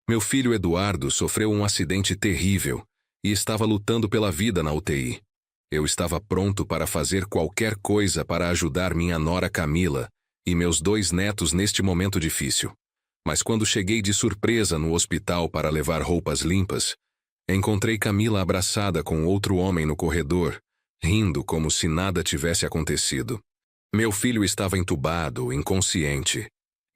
Meu filho Eduardo sofreu um acidente terrível e estava lutando pela vida na UTI. Eu estava pronto para fazer qualquer coisa para ajudar minha nora Camila e meus 2 netos neste momento difícil. Mas quando cheguei de surpresa no hospital para levar roupas limpas, encontrei Camila abraçada com outro homem no corredor, rindo como se nada tivesse acontecido. Meu filho estava entubado, inconsciente,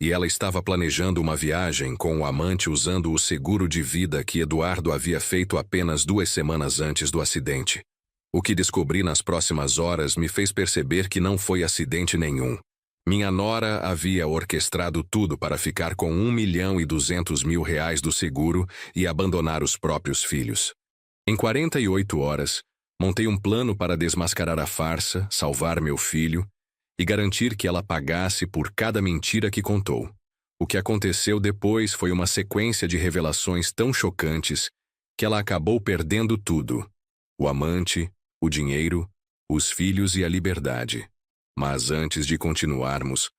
e ela estava planejando uma viagem com o amante usando o seguro de vida que Eduardo havia feito apenas 2 semanas antes do acidente. O que descobri nas próximas horas me fez perceber que não foi acidente nenhum. Minha nora havia orquestrado tudo para ficar com R$ 1.200.000 do seguro e abandonar os próprios filhos. Em 48 horas, montei um plano para desmascarar a farsa, salvar meu filho e garantir que ela pagasse por cada mentira que contou. O que aconteceu depois foi uma sequência de revelações tão chocantes que ela acabou perdendo tudo: o amante, o dinheiro, os filhos e a liberdade. Mas antes de continuarmos,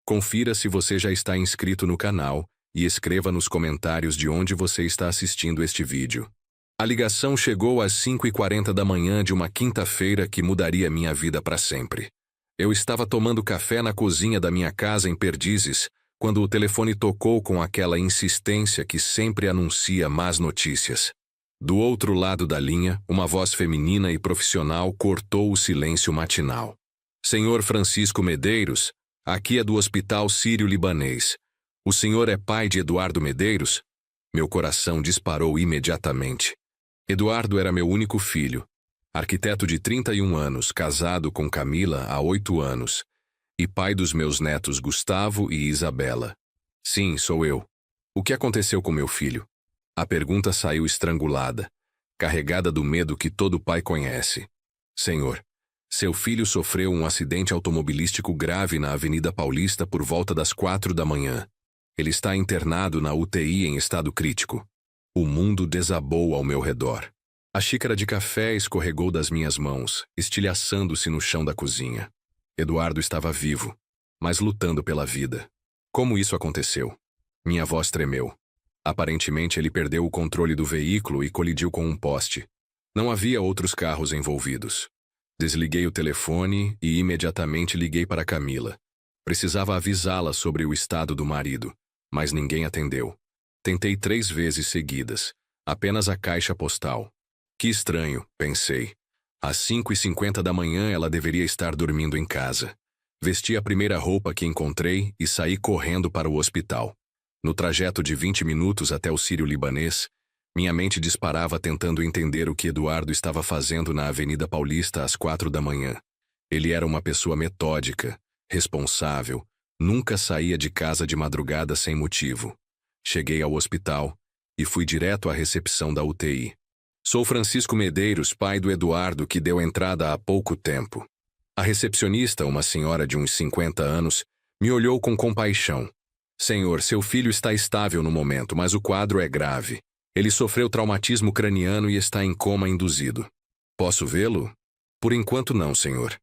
confira se você já está inscrito no canal e escreva nos comentários de onde você está assistindo este vídeo. A ligação chegou às 5h40 da manhã de uma quinta-feira que mudaria minha vida para sempre. Eu estava tomando café na cozinha da minha casa em Perdizes, quando o telefone tocou com aquela insistência que sempre anuncia más notícias. Do outro lado da linha, uma voz feminina e profissional cortou o silêncio matinal. Senhor Francisco Medeiros, aqui é do Hospital Sírio-Libanês. O senhor é pai de Eduardo Medeiros? Meu coração disparou imediatamente. Eduardo era meu único filho, arquiteto de 31 anos, casado com Camila há 8 anos, e pai dos meus netos Gustavo e Isabela. Sim, sou eu. O que aconteceu com meu filho? A pergunta saiu estrangulada, carregada do medo que todo pai conhece. Senhor, seu filho sofreu um acidente automobilístico grave na Avenida Paulista por volta das 4 da manhã. Ele está internado na UTI em estado crítico. O mundo desabou ao meu redor. A xícara de café escorregou das minhas mãos, estilhaçando-se no chão da cozinha. Eduardo estava vivo, mas lutando pela vida. Como isso aconteceu? Minha voz tremeu. Aparentemente ele perdeu o controle do veículo e colidiu com um poste. Não havia outros carros envolvidos. Desliguei o telefone e imediatamente liguei para Camila. Precisava avisá-la sobre o estado do marido, mas ninguém atendeu. Tentei 3 vezes seguidas, apenas a caixa postal. Que estranho, pensei. Às 5h50 da manhã ela deveria estar dormindo em casa. Vesti a primeira roupa que encontrei e saí correndo para o hospital. No trajeto de 20 minutos até o Sírio-Libanês, minha mente disparava tentando entender o que Eduardo estava fazendo na Avenida Paulista às 4 da manhã. Ele era uma pessoa metódica, responsável, nunca saía de casa de madrugada sem motivo. Cheguei ao hospital e fui direto à recepção da UTI. Sou Francisco Medeiros, pai do Eduardo, que deu entrada há pouco tempo. A recepcionista, uma senhora de uns 50 anos, me olhou com compaixão. Senhor, seu filho está estável no momento, mas o quadro é grave. Ele sofreu traumatismo craniano e está em coma induzido. Posso vê-lo? Por enquanto não, senhor.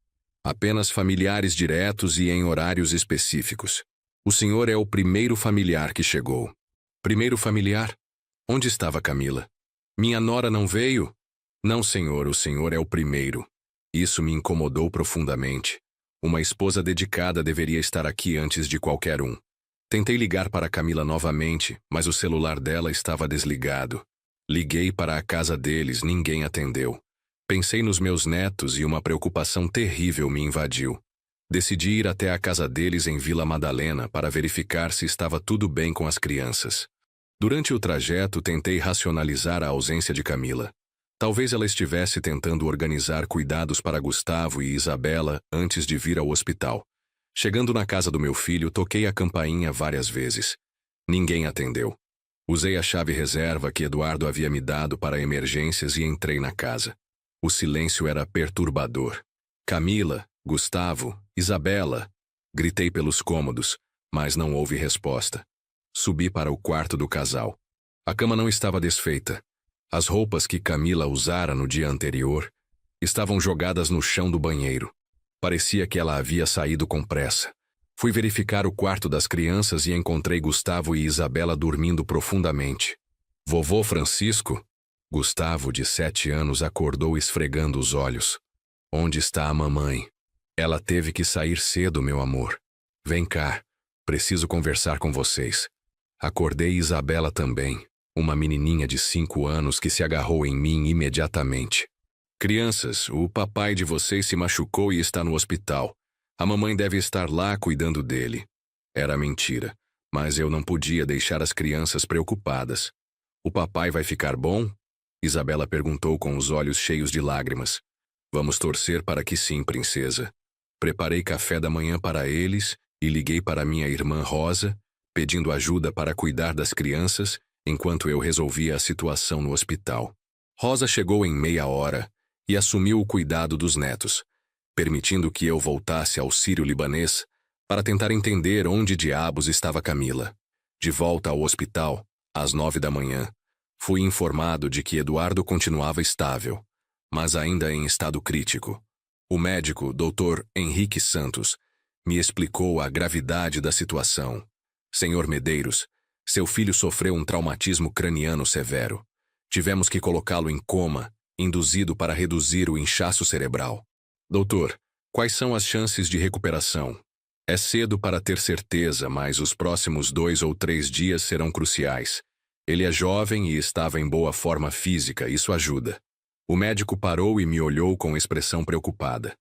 Apenas familiares diretos e em horários específicos. O senhor é o primeiro familiar que chegou. Primeiro familiar? Onde estava Camila? Minha nora não veio? Não, senhor, o senhor é o primeiro. Isso me incomodou profundamente. Uma esposa dedicada deveria estar aqui antes de qualquer um. Tentei ligar para Camila novamente, mas o celular dela estava desligado. Liguei para a casa deles, ninguém atendeu. Pensei nos meus netos e uma preocupação terrível me invadiu. Decidi ir até a casa deles em Vila Madalena para verificar se estava tudo bem com as crianças. Durante o trajeto, tentei racionalizar a ausência de Camila. Talvez ela estivesse tentando organizar cuidados para Gustavo e Isabela antes de vir ao hospital. Chegando na casa do meu filho, toquei a campainha várias vezes. Ninguém atendeu. Usei a chave reserva que Eduardo havia me dado para emergências e entrei na casa. O silêncio era perturbador. Camila, Gustavo, Isabela. Gritei pelos cômodos, mas não houve resposta. Subi para o quarto do casal. A cama não estava desfeita. As roupas que Camila usara no dia anterior estavam jogadas no chão do banheiro. Parecia que ela havia saído com pressa. Fui verificar o quarto das crianças e encontrei Gustavo e Isabela dormindo profundamente. Vovô Francisco? Gustavo, de 7 anos, acordou esfregando os olhos. Onde está a mamãe? Ela teve que sair cedo, meu amor. Vem cá, preciso conversar com vocês. Acordei Isabela também, uma menininha de 5 anos que se agarrou em mim imediatamente. Crianças, o papai de vocês se machucou e está no hospital. A mamãe deve estar lá cuidando dele. Era mentira, mas eu não podia deixar as crianças preocupadas. O papai vai ficar bom? Isabela perguntou com os olhos cheios de lágrimas. Vamos torcer para que sim, princesa. Preparei café da manhã para eles e liguei para minha irmã Rosa, pedindo ajuda para cuidar das crianças enquanto eu resolvia a situação no hospital. Rosa chegou em meia hora e assumiu o cuidado dos netos, permitindo que eu voltasse ao Sírio-Libanês para tentar entender onde diabos estava Camila. De volta ao hospital, às 9 da manhã, fui informado de que Eduardo continuava estável, mas ainda em estado crítico. O médico, Dr. Henrique Santos, me explicou a gravidade da situação. Senhor Medeiros, seu filho sofreu um traumatismo craniano severo. Tivemos que colocá-lo em coma, induzido para reduzir o inchaço cerebral. Doutor, quais são as chances de recuperação? É cedo para ter certeza, mas os próximos 2 ou 3 dias serão cruciais. Ele é jovem e estava em boa forma física, isso ajuda. O médico parou e me olhou com expressão preocupada.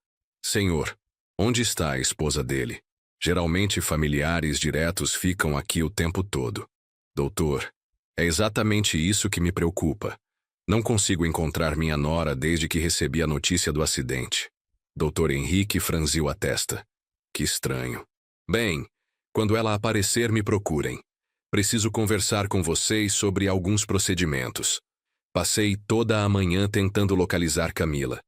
Senhor, onde está a esposa dele? Geralmente familiares diretos ficam aqui o tempo todo. Doutor, é exatamente isso que me preocupa. Não consigo encontrar minha nora desde que recebi a notícia do acidente. Dr. Henrique franziu a testa. Que estranho. Bem, quando ela aparecer, me procurem. Preciso conversar com vocês sobre alguns procedimentos. Passei toda a manhã tentando localizar Camila.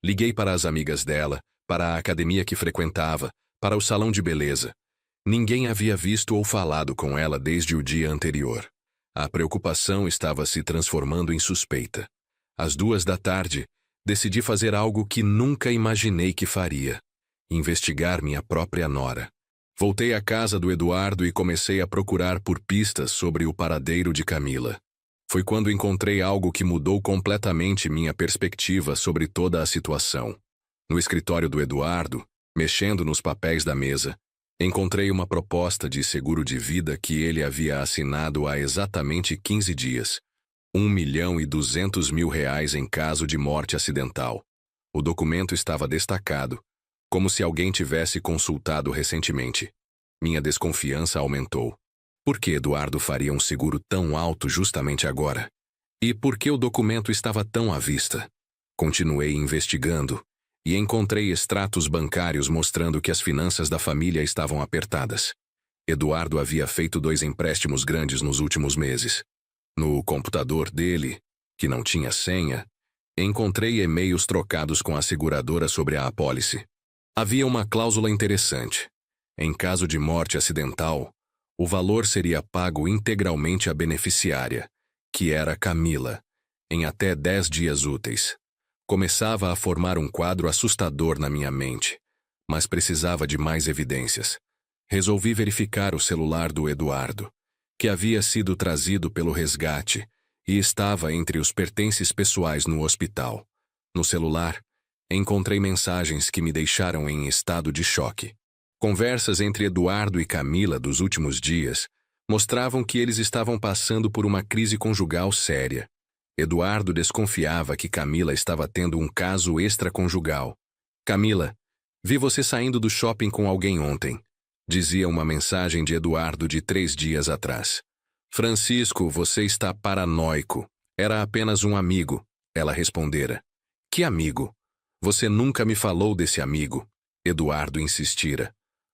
Liguei para as amigas dela, para a academia que frequentava, para o salão de beleza. Ninguém havia visto ou falado com ela desde o dia anterior. A preocupação estava se transformando em suspeita. Às 2 da tarde, decidi fazer algo que nunca imaginei que faria: investigar minha própria nora. Voltei à casa do Eduardo e comecei a procurar por pistas sobre o paradeiro de Camila. Foi quando encontrei algo que mudou completamente minha perspectiva sobre toda a situação. No escritório do Eduardo, mexendo nos papéis da mesa, encontrei uma proposta de seguro de vida que ele havia assinado há exatamente 15 dias. R$ 1.200.000 em caso de morte acidental. O documento estava destacado, como se alguém tivesse consultado recentemente. Minha desconfiança aumentou. Por que Eduardo faria um seguro tão alto justamente agora? E por que o documento estava tão à vista? Continuei investigando e encontrei extratos bancários mostrando que as finanças da família estavam apertadas. Eduardo havia feito 2 empréstimos grandes nos últimos meses. No computador dele, que não tinha senha, encontrei e-mails trocados com a seguradora sobre a apólice. Havia uma cláusula interessante. Em caso de morte acidental, o valor seria pago integralmente à beneficiária, que era Camila, em até 10 dias úteis. Começava a formar um quadro assustador na minha mente, mas precisava de mais evidências. Resolvi verificar o celular do Eduardo, que havia sido trazido pelo resgate e estava entre os pertences pessoais no hospital. No celular, encontrei mensagens que me deixaram em estado de choque. Conversas entre Eduardo e Camila dos últimos dias mostravam que eles estavam passando por uma crise conjugal séria. Eduardo desconfiava que Camila estava tendo um caso extraconjugal. Camila, vi você saindo do shopping com alguém ontem, dizia uma mensagem de Eduardo de 3 dias atrás. Francisco, você está paranoico. Era apenas um amigo, ela respondera. Que amigo? Você nunca me falou desse amigo, Eduardo insistira.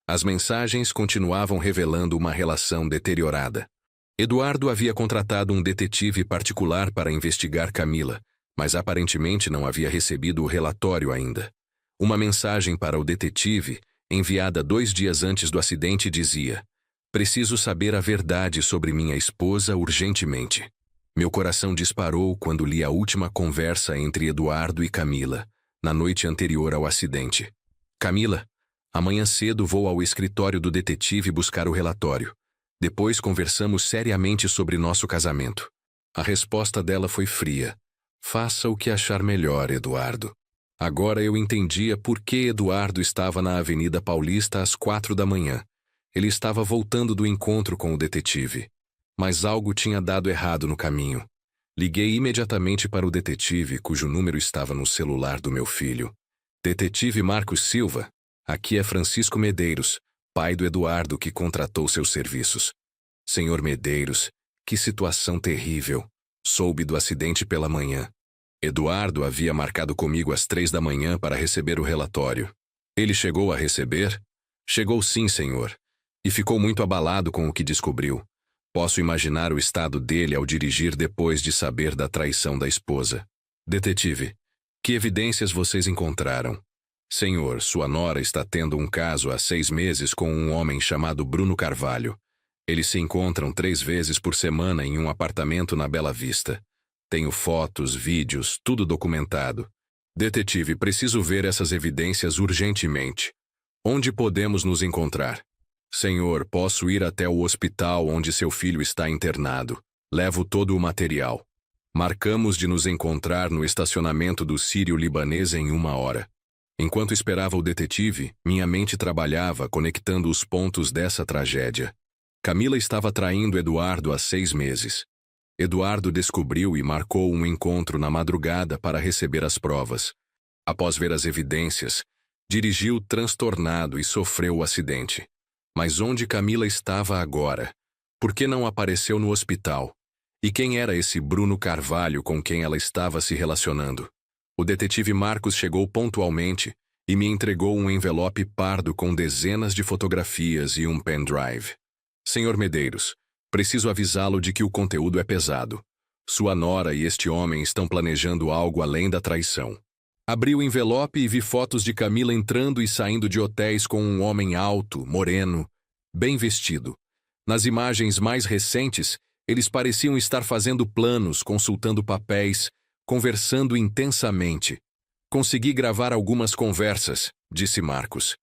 As mensagens continuavam revelando uma relação deteriorada. Eduardo havia contratado um detetive particular para investigar Camila, mas aparentemente não havia recebido o relatório ainda. Uma mensagem para o detetive, enviada 2 dias antes do acidente, dizia: preciso saber a verdade sobre minha esposa urgentemente. Meu coração disparou quando li a última conversa entre Eduardo e Camila, na noite anterior ao acidente. Camila, amanhã cedo vou ao escritório do detetive buscar o relatório. Depois conversamos seriamente sobre nosso casamento. A resposta dela foi fria. Faça o que achar melhor, Eduardo. Agora eu entendia por que Eduardo estava na Avenida Paulista às 4 da manhã. Ele estava voltando do encontro com o detetive. Mas algo tinha dado errado no caminho. Liguei imediatamente para o detetive, cujo número estava no celular do meu filho. Detetive Marcos Silva, aqui é Francisco Medeiros, pai do Eduardo que contratou seus serviços. Senhor Medeiros, que situação terrível. Soube do acidente pela manhã. Eduardo havia marcado comigo às 3 da manhã para receber o relatório. Ele chegou a receber? Chegou sim, senhor. E ficou muito abalado com o que descobriu. Posso imaginar o estado dele ao dirigir depois de saber da traição da esposa. Detetive, que evidências vocês encontraram? Senhor, sua nora está tendo um caso há 6 meses com um homem chamado Bruno Carvalho. Eles se encontram 3 vezes por semana em um apartamento na Bela Vista. Tenho fotos, vídeos, tudo documentado. Detetive, preciso ver essas evidências urgentemente. Onde podemos nos encontrar? Senhor, posso ir até o hospital onde seu filho está internado. Levo todo o material. Marcamos de nos encontrar no estacionamento do Sírio-Libanês em 1 hora. Enquanto esperava o detetive, minha mente trabalhava conectando os pontos dessa tragédia. Camila estava traindo Eduardo há 6 meses. Eduardo descobriu e marcou um encontro na madrugada para receber as provas. Após ver as evidências, dirigiu transtornado e sofreu o acidente. Mas onde Camila estava agora? Por que não apareceu no hospital? E quem era esse Bruno Carvalho com quem ela estava se relacionando? O detetive Marcos chegou pontualmente e me entregou um envelope pardo com dezenas de fotografias e um pendrive. Senhor Medeiros, preciso avisá-lo de que o conteúdo é pesado. Sua nora e este homem estão planejando algo além da traição. Abri o envelope e vi fotos de Camila entrando e saindo de hotéis com um homem alto, moreno, bem vestido. Nas imagens mais recentes, eles pareciam estar fazendo planos, consultando papéis, conversando intensamente. Consegui gravar algumas conversas, disse Marcos.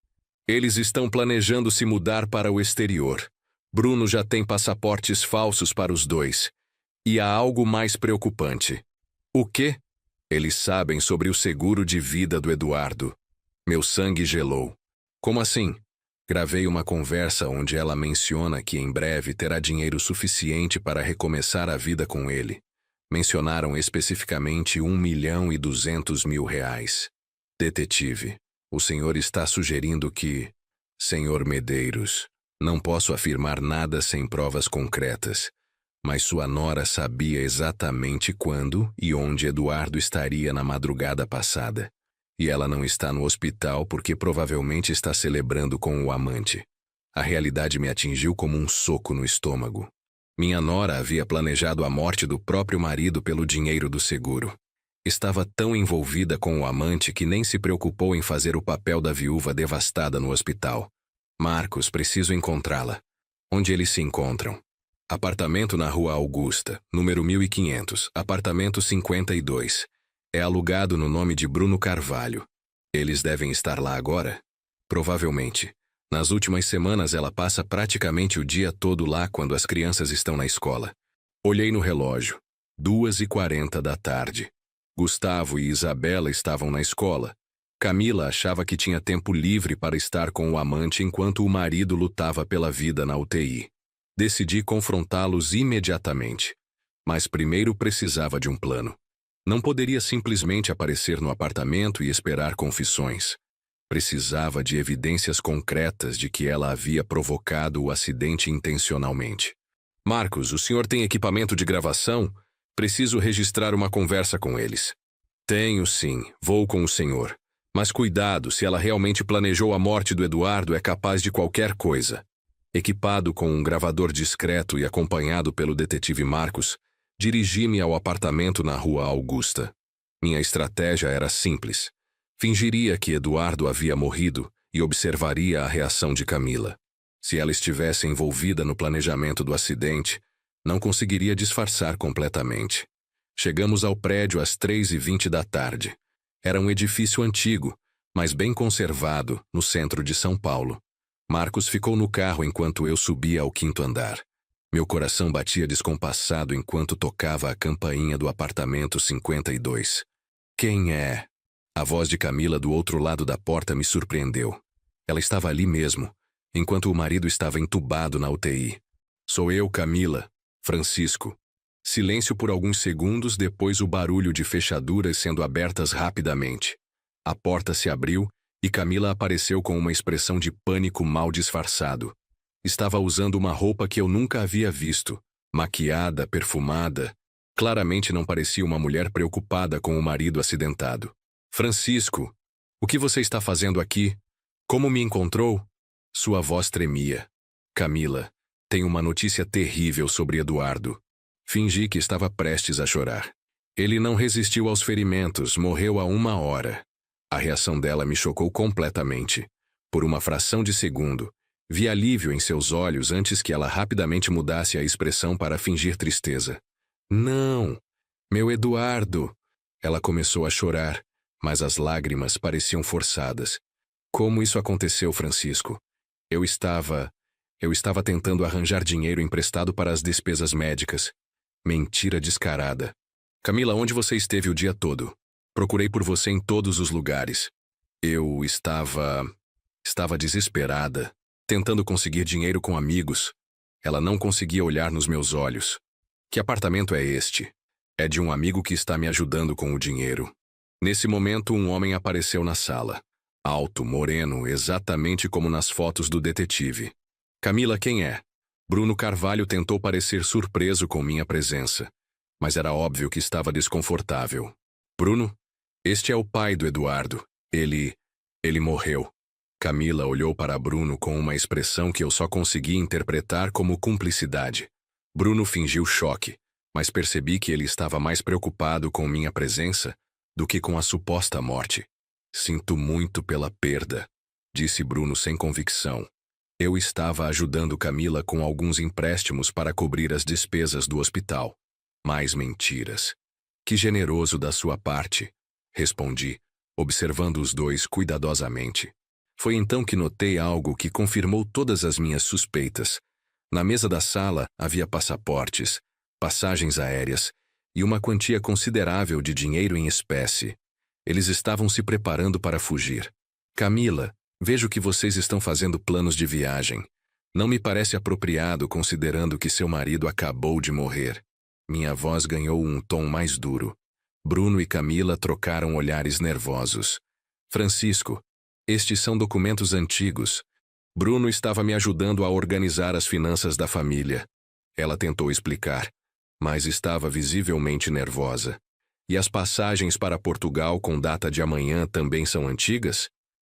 Eles estão planejando se mudar para o exterior. Bruno já tem passaportes falsos para os dois. E há algo mais preocupante. O quê? Eles sabem sobre o seguro de vida do Eduardo. Meu sangue gelou. Como assim? Gravei uma conversa onde ela menciona que em breve terá dinheiro suficiente para recomeçar a vida com ele. Mencionaram especificamente R$ 1.200.000. Detetive, o senhor está sugerindo que... Senhor Medeiros, não posso afirmar nada sem provas concretas. Mas sua nora sabia exatamente quando e onde Eduardo estaria na madrugada passada. E ela não está no hospital porque provavelmente está celebrando com o amante. A realidade me atingiu como um soco no estômago. Minha nora havia planejado a morte do próprio marido pelo dinheiro do seguro. Estava tão envolvida com o amante que nem se preocupou em fazer o papel da viúva devastada no hospital. Marcos, preciso encontrá-la. Onde eles se encontram? Apartamento na Rua Augusta, número 1500, apartamento 52. É alugado no nome de Bruno Carvalho. Eles devem estar lá agora? Provavelmente. Nas últimas semanas ela passa praticamente o dia todo lá quando as crianças estão na escola. Olhei no relógio. 2h40 da tarde. Gustavo e Isabela estavam na escola. Camila achava que tinha tempo livre para estar com o amante enquanto o marido lutava pela vida na UTI. Decidi confrontá-los imediatamente. Mas primeiro precisava de um plano. Não poderia simplesmente aparecer no apartamento e esperar confissões. Precisava de evidências concretas de que ela havia provocado o acidente intencionalmente. Marcos, o senhor tem equipamento de gravação? Preciso registrar uma conversa com eles. Tenho sim, vou com o senhor. Mas cuidado, se ela realmente planejou a morte do Eduardo, é capaz de qualquer coisa. Equipado com um gravador discreto e acompanhado pelo detetive Marcos, dirigi-me ao apartamento na Rua Augusta. Minha estratégia era simples. Fingiria que Eduardo havia morrido e observaria a reação de Camila. Se ela estivesse envolvida no planejamento do acidente, não conseguiria disfarçar completamente. Chegamos ao prédio às 3h20 da tarde. Era um edifício antigo, mas bem conservado, no centro de São Paulo. Marcos ficou no carro enquanto eu subia ao 5º andar. Meu coração batia descompassado enquanto tocava a campainha do apartamento 52. Quem é? A voz de Camila do outro lado da porta me surpreendeu. Ela estava ali mesmo, enquanto o marido estava entubado na UTI. Sou eu, Camila. Francisco. Silêncio por alguns segundos, depois o barulho de fechaduras sendo abertas rapidamente. A porta se abriu e Camila apareceu com uma expressão de pânico mal disfarçado. Estava usando uma roupa que eu nunca havia visto, maquiada, perfumada. Claramente não parecia uma mulher preocupada com o marido acidentado. Francisco, o que você está fazendo aqui? Como me encontrou? Sua voz tremia. Camila, tenho uma notícia terrível sobre Eduardo. Fingi que estava prestes a chorar. Ele não resistiu aos ferimentos, morreu há 1 hora. A reação dela me chocou completamente. Por uma fração de segundo, vi alívio em seus olhos antes que ela rapidamente mudasse a expressão para fingir tristeza. Não! Meu Eduardo! Ela começou a chorar, mas as lágrimas pareciam forçadas. Como isso aconteceu, Francisco? Eu estava tentando arranjar dinheiro emprestado para as despesas médicas. Mentira descarada. Camila, onde você esteve o dia todo? Procurei por você em todos os lugares. Eu estava desesperada, tentando conseguir dinheiro com amigos. Ela não conseguia olhar nos meus olhos. Que apartamento é este? É de um amigo que está me ajudando com o dinheiro. Nesse momento, um homem apareceu na sala. Alto, moreno, exatamente como nas fotos do detetive. Camila, quem é? Bruno Carvalho tentou parecer surpreso com minha presença, mas era óbvio que estava desconfortável. Bruno? Este é o pai do Eduardo. Ele morreu. Camila olhou para Bruno com uma expressão que eu só conseguia interpretar como cumplicidade. Bruno fingiu choque, mas percebi que ele estava mais preocupado com minha presença do que com a suposta morte. Sinto muito pela perda, disse Bruno sem convicção. Eu estava ajudando Camila com alguns empréstimos para cobrir as despesas do hospital. Mais mentiras. Que generoso da sua parte, respondi, observando os dois cuidadosamente. Foi então que notei algo que confirmou todas as minhas suspeitas. Na mesa da sala havia passaportes, passagens aéreas e uma quantia considerável de dinheiro em espécie. Eles estavam se preparando para fugir. Camila, vejo que vocês estão fazendo planos de viagem. Não me parece apropriado considerando que seu marido acabou de morrer. Minha voz ganhou um tom mais duro. Bruno e Camila trocaram olhares nervosos. Francisco, estes são documentos antigos. Bruno estava me ajudando a organizar as finanças da família. Ela tentou explicar, mas estava visivelmente nervosa. E as passagens para Portugal com data de amanhã também são antigas?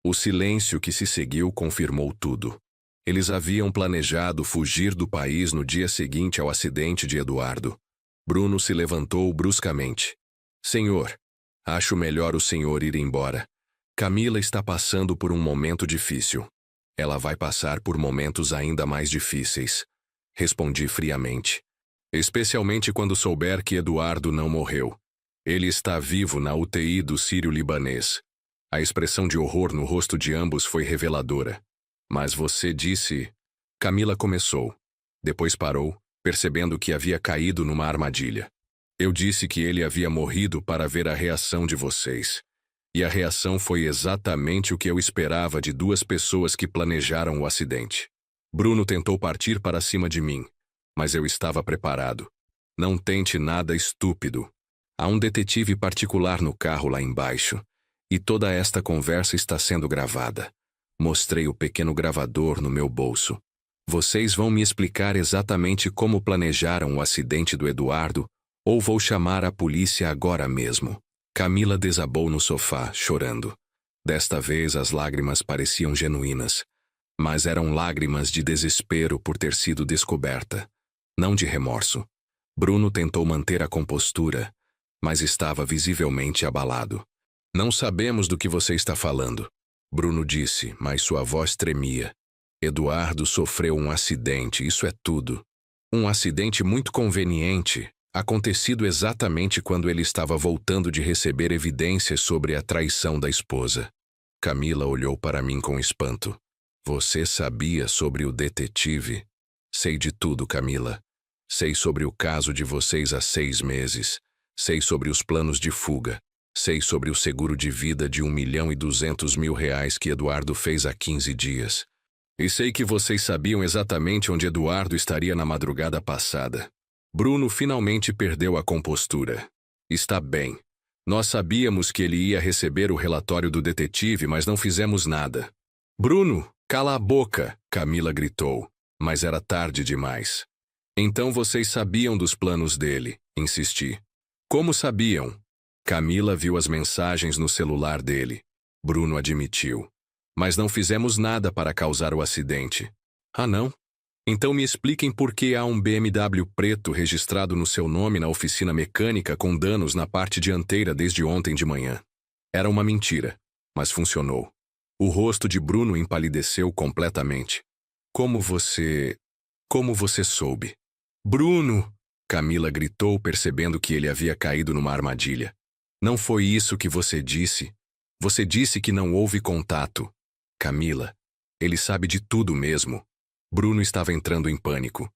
O silêncio que se seguiu confirmou tudo. Eles haviam planejado fugir do país no dia seguinte ao acidente de Eduardo. Bruno se levantou bruscamente. Senhor, acho melhor o senhor ir embora. Camila está passando por um momento difícil. Ela vai passar por momentos ainda mais difíceis. Respondi friamente. Especialmente quando souber que Eduardo não morreu. Ele está vivo na UTI do Sírio-Libanês. A expressão de horror no rosto de ambos foi reveladora. Mas você disse... Camila começou. Depois parou, percebendo que havia caído numa armadilha. Eu disse que ele havia morrido para ver a reação de vocês. E a reação foi exatamente o que eu esperava de duas pessoas que planejaram o acidente. Bruno tentou partir para cima de mim, mas eu estava preparado. Não tente nada estúpido. Há um detetive particular no carro lá embaixo, e toda esta conversa está sendo gravada. Mostrei o pequeno gravador no meu bolso. Vocês vão me explicar exatamente como planejaram o acidente do Eduardo, ou vou chamar a polícia agora mesmo. Camila desabou no sofá, chorando. Desta vez as lágrimas pareciam genuínas, mas eram lágrimas de desespero por ter sido descoberta, não de remorso. Bruno tentou manter a compostura, mas estava visivelmente abalado. Não sabemos do que você está falando, Bruno disse, mas sua voz tremia. Eduardo sofreu um acidente, isso é tudo. Um acidente muito conveniente, acontecido exatamente quando ele estava voltando de receber evidências sobre a traição da esposa. Camila olhou para mim com espanto. Você sabia sobre o detetive? Sei de tudo, Camila. Sei sobre o caso de vocês há 6 meses. Sei sobre os planos de fuga. Sei sobre o seguro de vida de R$ 1.200.000 que Eduardo fez há 15 dias. E sei que vocês sabiam exatamente onde Eduardo estaria na madrugada passada. Bruno finalmente perdeu a compostura. Está bem. Nós sabíamos que ele ia receber o relatório do detetive, mas não fizemos nada. Bruno, cala a boca, Camila gritou, mas era tarde demais. Então vocês sabiam dos planos dele, insisti. Como sabiam? Camila viu as mensagens no celular dele. Bruno admitiu. Mas não fizemos nada para causar o acidente. Ah, não? Então me expliquem por que há um BMW preto registrado no seu nome na oficina mecânica com danos na parte dianteira desde ontem de manhã. Era uma mentira, mas funcionou. O rosto de Bruno empalideceu completamente. Como você soube? Bruno! Camila gritou, percebendo que ele havia caído numa armadilha. Não foi isso que você disse. Você disse que não houve contato. Camila, ele sabe de tudo mesmo. Bruno estava entrando em pânico.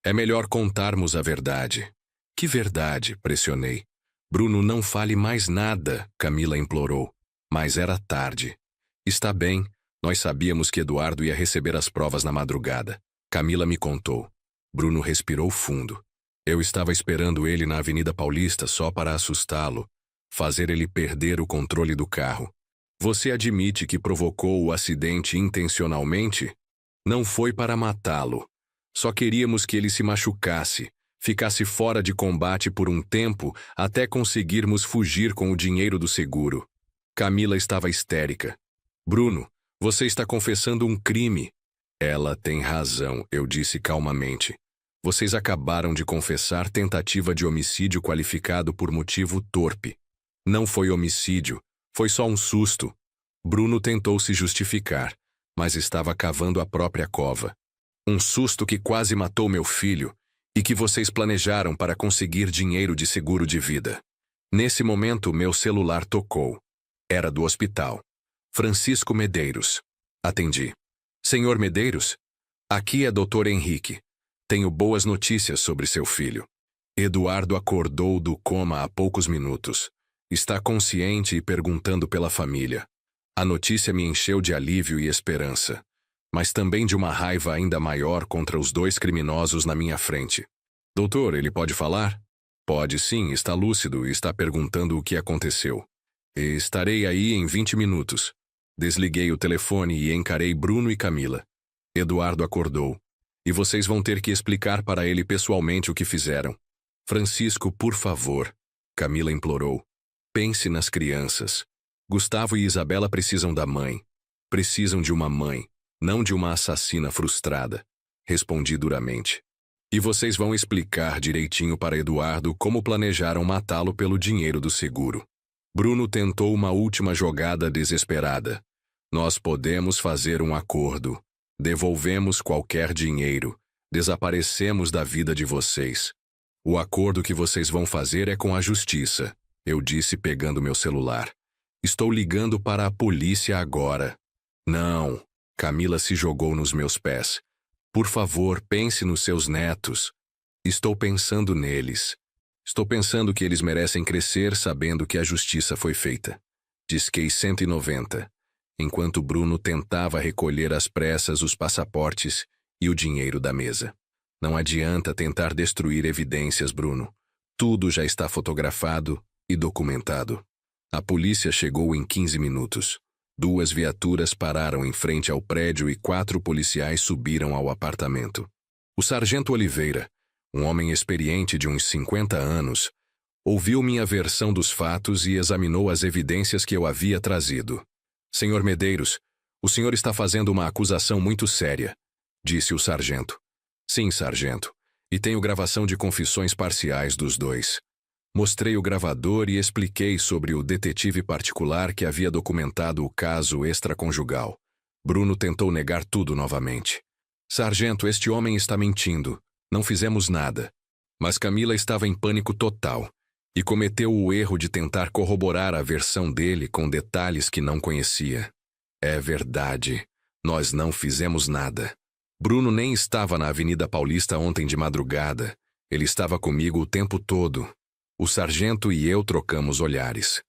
É melhor contarmos a verdade. Que verdade? Pressionei. Bruno, não fale mais nada, Camila implorou. Mas era tarde. Está bem, nós sabíamos que Eduardo ia receber as provas na madrugada. Camila me contou. Bruno respirou fundo. Eu estava esperando ele na Avenida Paulista só para assustá-lo, fazer ele perder o controle do carro. Você admite que provocou o acidente intencionalmente? Não foi para matá-lo. Só queríamos que ele se machucasse, ficasse fora de combate por um tempo até conseguirmos fugir com o dinheiro do seguro. Camila estava histérica. Bruno, você está confessando um crime. Ela tem razão, eu disse calmamente. Vocês acabaram de confessar tentativa de homicídio qualificado por motivo torpe. Não foi homicídio, foi só um susto. Bruno tentou se justificar, mas estava cavando a própria cova. Um susto que quase matou meu filho e que vocês planejaram para conseguir dinheiro de seguro de vida. Nesse momento, meu celular tocou. Era do hospital. Francisco Medeiros. Atendi. Senhor Medeiros? Aqui é Dr. Henrique. Tenho boas notícias sobre seu filho. Eduardo acordou do coma há poucos minutos. Está consciente e perguntando pela família. A notícia me encheu de alívio e esperança, mas também de uma raiva ainda maior contra os 2 criminosos na minha frente. Doutor, ele pode falar? Pode sim, está lúcido e está perguntando o que aconteceu. Estarei aí em 20 minutos. Desliguei o telefone e encarei Bruno e Camila. Eduardo acordou. E vocês vão ter que explicar para ele pessoalmente o que fizeram. Francisco, por favor, Camila implorou. Pense nas crianças. Gustavo e Isabela precisam da mãe. Precisam de uma mãe, não de uma assassina frustrada. Respondi duramente. E vocês vão explicar direitinho para Eduardo como planejaram matá-lo pelo dinheiro do seguro. Bruno tentou uma última jogada desesperada. Nós podemos fazer um acordo. Devolvemos qualquer dinheiro. Desaparecemos da vida de vocês. O acordo que vocês vão fazer é com a justiça, eu disse pegando meu celular. Estou ligando para a polícia agora. Não, Camila se jogou nos meus pés. Por favor, pense nos seus netos. Estou pensando neles. Estou pensando que eles merecem crescer sabendo que a justiça foi feita. Disquei 190. Enquanto Bruno tentava recolher às pressas os passaportes e o dinheiro da mesa. Não adianta tentar destruir evidências, Bruno. Tudo já está fotografado e documentado. A polícia chegou em 15 minutos. 2 viaturas pararam em frente ao prédio e 4 policiais subiram ao apartamento. O sargento Oliveira, um homem experiente de uns 50 anos, ouviu minha versão dos fatos e examinou as evidências que eu havia trazido. Senhor Medeiros, o senhor está fazendo uma acusação muito séria, disse o sargento. Sim, sargento, e tenho gravação de confissões parciais dos 2. Mostrei o gravador e expliquei sobre o detetive particular que havia documentado o caso extraconjugal. Bruno tentou negar tudo novamente. Sargento, este homem está mentindo. Não fizemos nada. Mas Camila estava em pânico total e cometeu o erro de tentar corroborar a versão dele com detalhes que não conhecia. É verdade. Nós não fizemos nada. Bruno nem estava na Avenida Paulista ontem de madrugada Ele estava comigo o tempo todo. O sargento e eu trocamos olhares.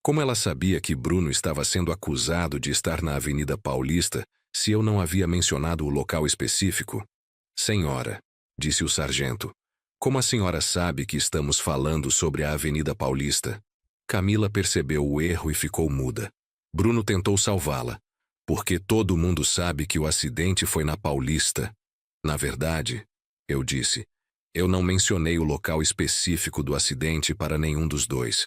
Como ela sabia que Bruno estava sendo acusado de estar na Avenida Paulista se eu não havia mencionado o local específico? Senhora, disse o sargento, como a senhora sabe que estamos falando sobre a Avenida Paulista? Camila percebeu o erro e ficou muda. Bruno tentou salvá-la. Porque todo mundo sabe que o acidente foi na Paulista. Na verdade, eu disse, eu não mencionei o local específico do acidente para nenhum dos dois.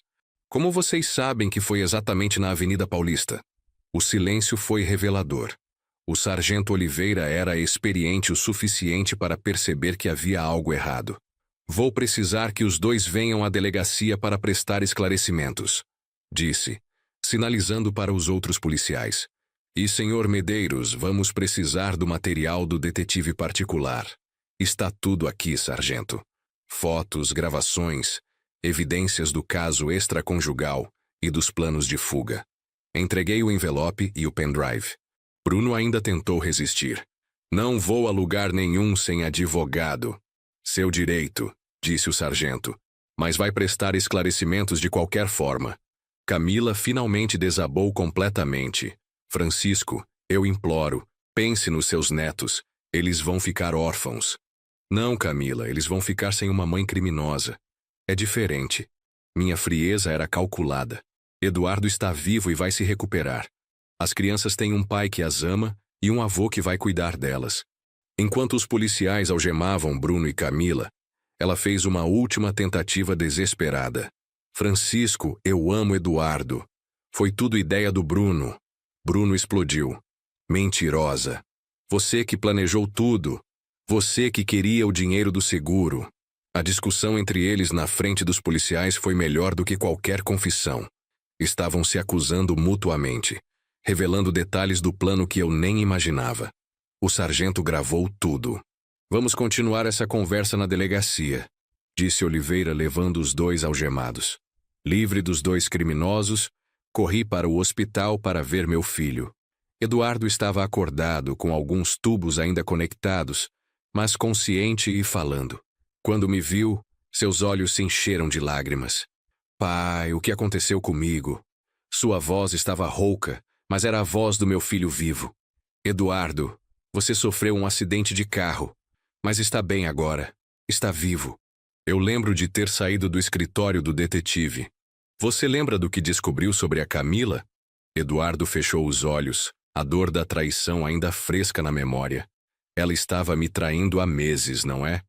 Como vocês sabem que foi exatamente na Avenida Paulista? O silêncio foi revelador. O sargento Oliveira era experiente o suficiente para perceber que havia algo errado. Vou precisar que os dois venham à delegacia para prestar esclarecimentos, disse, sinalizando para os outros policiais. E, senhor Medeiros, vamos precisar do material do detetive particular. Está tudo aqui, sargento. Fotos, gravações, evidências do caso extraconjugal e dos planos de fuga. Entreguei o envelope e o pendrive. Bruno ainda tentou resistir. Não vou a lugar nenhum sem advogado. Seu direito, disse o sargento, mas vai prestar esclarecimentos de qualquer forma. Camila finalmente desabou completamente. Francisco, eu imploro, pense nos seus netos. Eles vão ficar órfãos. Não, Camila, eles vão ficar sem uma mãe criminosa. É diferente. Minha frieza era calculada. Eduardo está vivo e vai se recuperar. As crianças têm um pai que as ama e um avô que vai cuidar delas. Enquanto os policiais algemavam Bruno e Camila, ela fez uma última tentativa desesperada. Francisco, eu amo Eduardo. Foi tudo ideia do Bruno. Bruno explodiu. Mentirosa. Você que planejou tudo. Você que queria o dinheiro do seguro. A discussão entre eles na frente dos policiais foi melhor do que qualquer confissão. Estavam se acusando mutuamente, revelando detalhes do plano que eu nem imaginava. O sargento gravou tudo. Vamos continuar essa conversa na delegacia, disse Oliveira levando os dois algemados. Livre dos dois criminosos, corri para o hospital para ver meu filho. Eduardo estava acordado, com alguns tubos ainda conectados, mas consciente e falando. Quando me viu, seus olhos se encheram de lágrimas. Pai, o que aconteceu comigo? Sua voz estava rouca, mas era a voz do meu filho vivo. Eduardo, você sofreu um acidente de carro, mas está bem agora. Está vivo. Eu lembro de ter saído do escritório do detetive. Você lembra do que descobriu sobre a Camila? Eduardo fechou os olhos, a dor da traição ainda fresca na memória. Ela estava me traindo há meses, não é?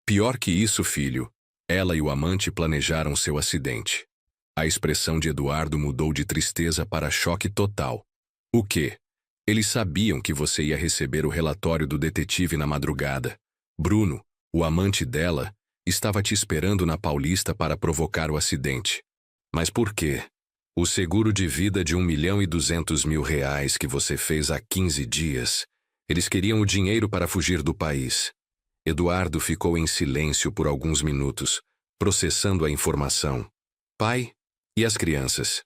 Pior que isso, filho. Ela e o amante planejaram seu acidente. A expressão de Eduardo mudou de tristeza para choque total. O quê? Eles sabiam que você ia receber o relatório do detetive na madrugada. Bruno, o amante dela, estava te esperando na Paulista para provocar o acidente. Mas por quê? O seguro de vida de R$1.200.000 que você fez há 15 dias. Eles queriam o dinheiro para fugir do país. Eduardo ficou em silêncio por alguns minutos, processando a informação. Pai, e as crianças?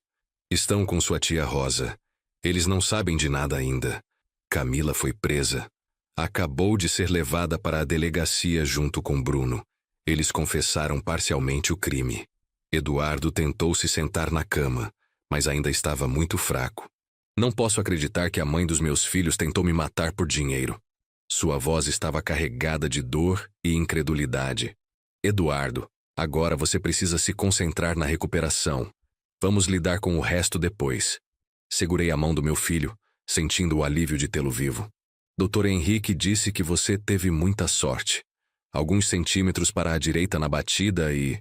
Estão com sua tia Rosa. Eles não sabem de nada ainda. Camila foi presa. Acabou de ser levada para a delegacia junto com Bruno. Eles confessaram parcialmente o crime. Eduardo tentou se sentar na cama, mas ainda estava muito fraco. Não posso acreditar que a mãe dos meus filhos tentou me matar por dinheiro. Sua voz estava carregada de dor e incredulidade. Eduardo, agora você precisa se concentrar na recuperação. Vamos lidar com o resto depois. Segurei a mão do meu filho, sentindo o alívio de tê-lo vivo. Dr. Henrique disse que você teve muita sorte. Alguns centímetros para a direita na batida e...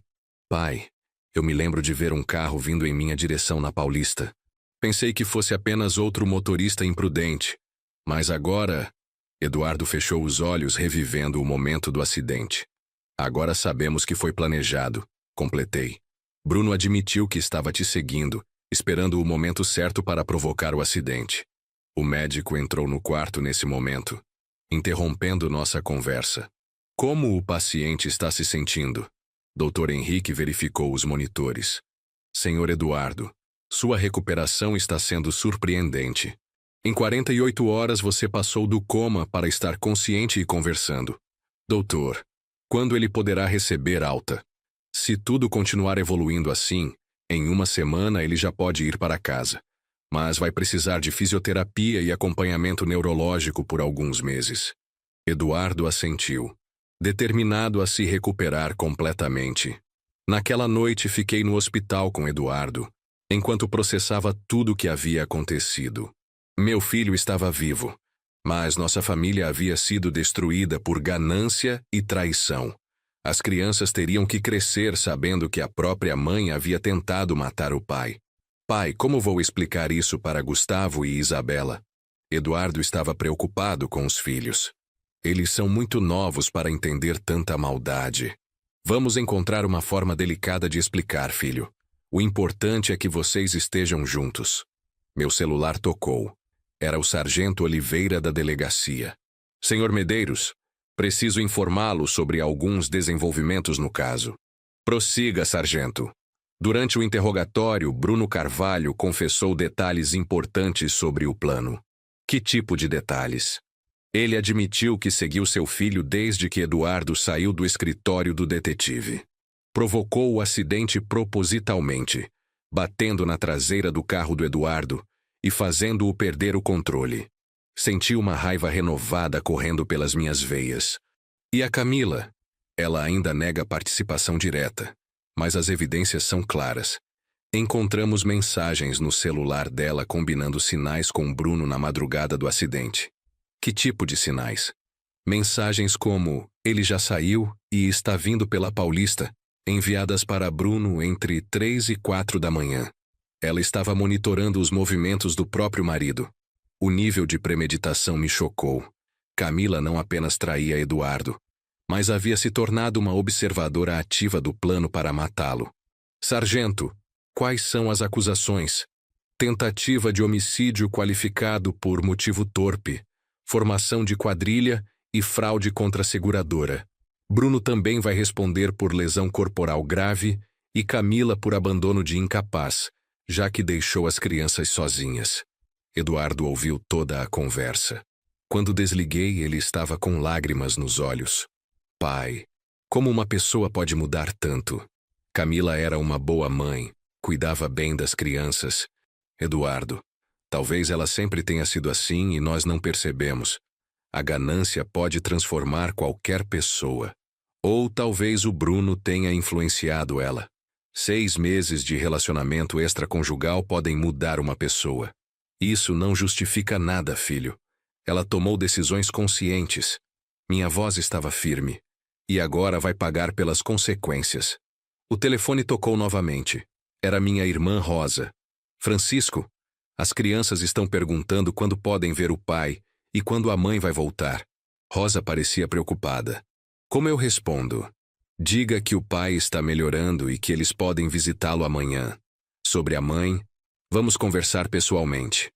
Pai, eu me lembro de ver um carro vindo em minha direção na Paulista. Pensei que fosse apenas outro motorista imprudente. Mas agora... Eduardo fechou os olhos, revivendo o momento do acidente. Agora sabemos que foi planejado, completei. Bruno admitiu que estava te seguindo, esperando o momento certo para provocar o acidente. O médico entrou no quarto nesse momento, interrompendo nossa conversa. Como o paciente está se sentindo? Dr. Henrique verificou os monitores. Senhor Eduardo, sua recuperação está sendo surpreendente. Em 48 horas você passou do coma para estar consciente e conversando. Doutor, Quando ele poderá receber alta? Se tudo continuar evoluindo assim, em uma semana ele já pode ir para casa. Mas vai precisar de fisioterapia e acompanhamento neurológico por alguns meses. Eduardo assentiu, determinado a se recuperar completamente. Naquela noite fiquei no hospital com Eduardo, enquanto processava tudo o que havia acontecido. Meu filho estava vivo, mas nossa família havia sido destruída por ganância e traição. As crianças teriam que crescer sabendo que a própria mãe havia tentado matar o pai. Pai, como vou explicar isso para Gustavo e Isabela? Eduardo estava preocupado com os filhos. Eles são muito novos para entender tanta maldade. Vamos encontrar uma forma delicada de explicar, filho. O importante é que vocês estejam juntos. Meu celular tocou. Era o sargento Oliveira da delegacia. Senhor Medeiros, preciso informá-lo sobre alguns desenvolvimentos no caso. Prossiga, sargento. Durante o interrogatório, Bruno Carvalho confessou detalhes importantes sobre o plano. Que tipo de detalhes? Ele admitiu que seguiu seu filho desde que Eduardo saiu do escritório do detetive. Provocou o acidente propositalmente, batendo na traseira do carro do Eduardo e fazendo-o perder o controle. Senti uma raiva renovada correndo pelas minhas veias. E a Camila? Ela ainda nega participação direta, mas as evidências são claras. Encontramos mensagens no celular dela combinando sinais com Bruno na madrugada do acidente. Que tipo de sinais? Mensagens como "ele já saiu e está vindo pela Paulista", enviadas para Bruno entre 3 e 4 da manhã. Ela estava monitorando os movimentos do próprio marido. O nível de premeditação me chocou. Camila não apenas traía Eduardo, mas havia se tornado uma observadora ativa do plano para matá-lo. Sargento, quais são as acusações? Tentativa de homicídio qualificado por motivo torpe, formação de quadrilha e fraude contra a seguradora. Bruno também vai responder por lesão corporal grave e Camila por abandono de incapaz, já que deixou as crianças sozinhas. Eduardo ouviu toda a conversa. Quando desliguei, ele estava com lágrimas nos olhos. Pai, como uma pessoa pode mudar tanto? Camila era uma boa mãe, cuidava bem das crianças. Eduardo, talvez ela sempre tenha sido assim e nós não percebemos. A ganância pode transformar qualquer pessoa. Ou talvez o Bruno tenha influenciado ela. 6 meses de relacionamento extraconjugal podem mudar uma pessoa. Isso não justifica nada, filho. Ela tomou decisões conscientes. Minha voz estava firme. E agora vai pagar pelas consequências. O telefone tocou novamente. Era minha irmã Rosa. Francisco, as crianças estão perguntando quando podem ver o pai e quando a mãe vai voltar. Rosa parecia preocupada. Como eu respondo? Diga que o pai está melhorando e que eles podem visitá-lo amanhã. Sobre a mãe, vamos conversar pessoalmente.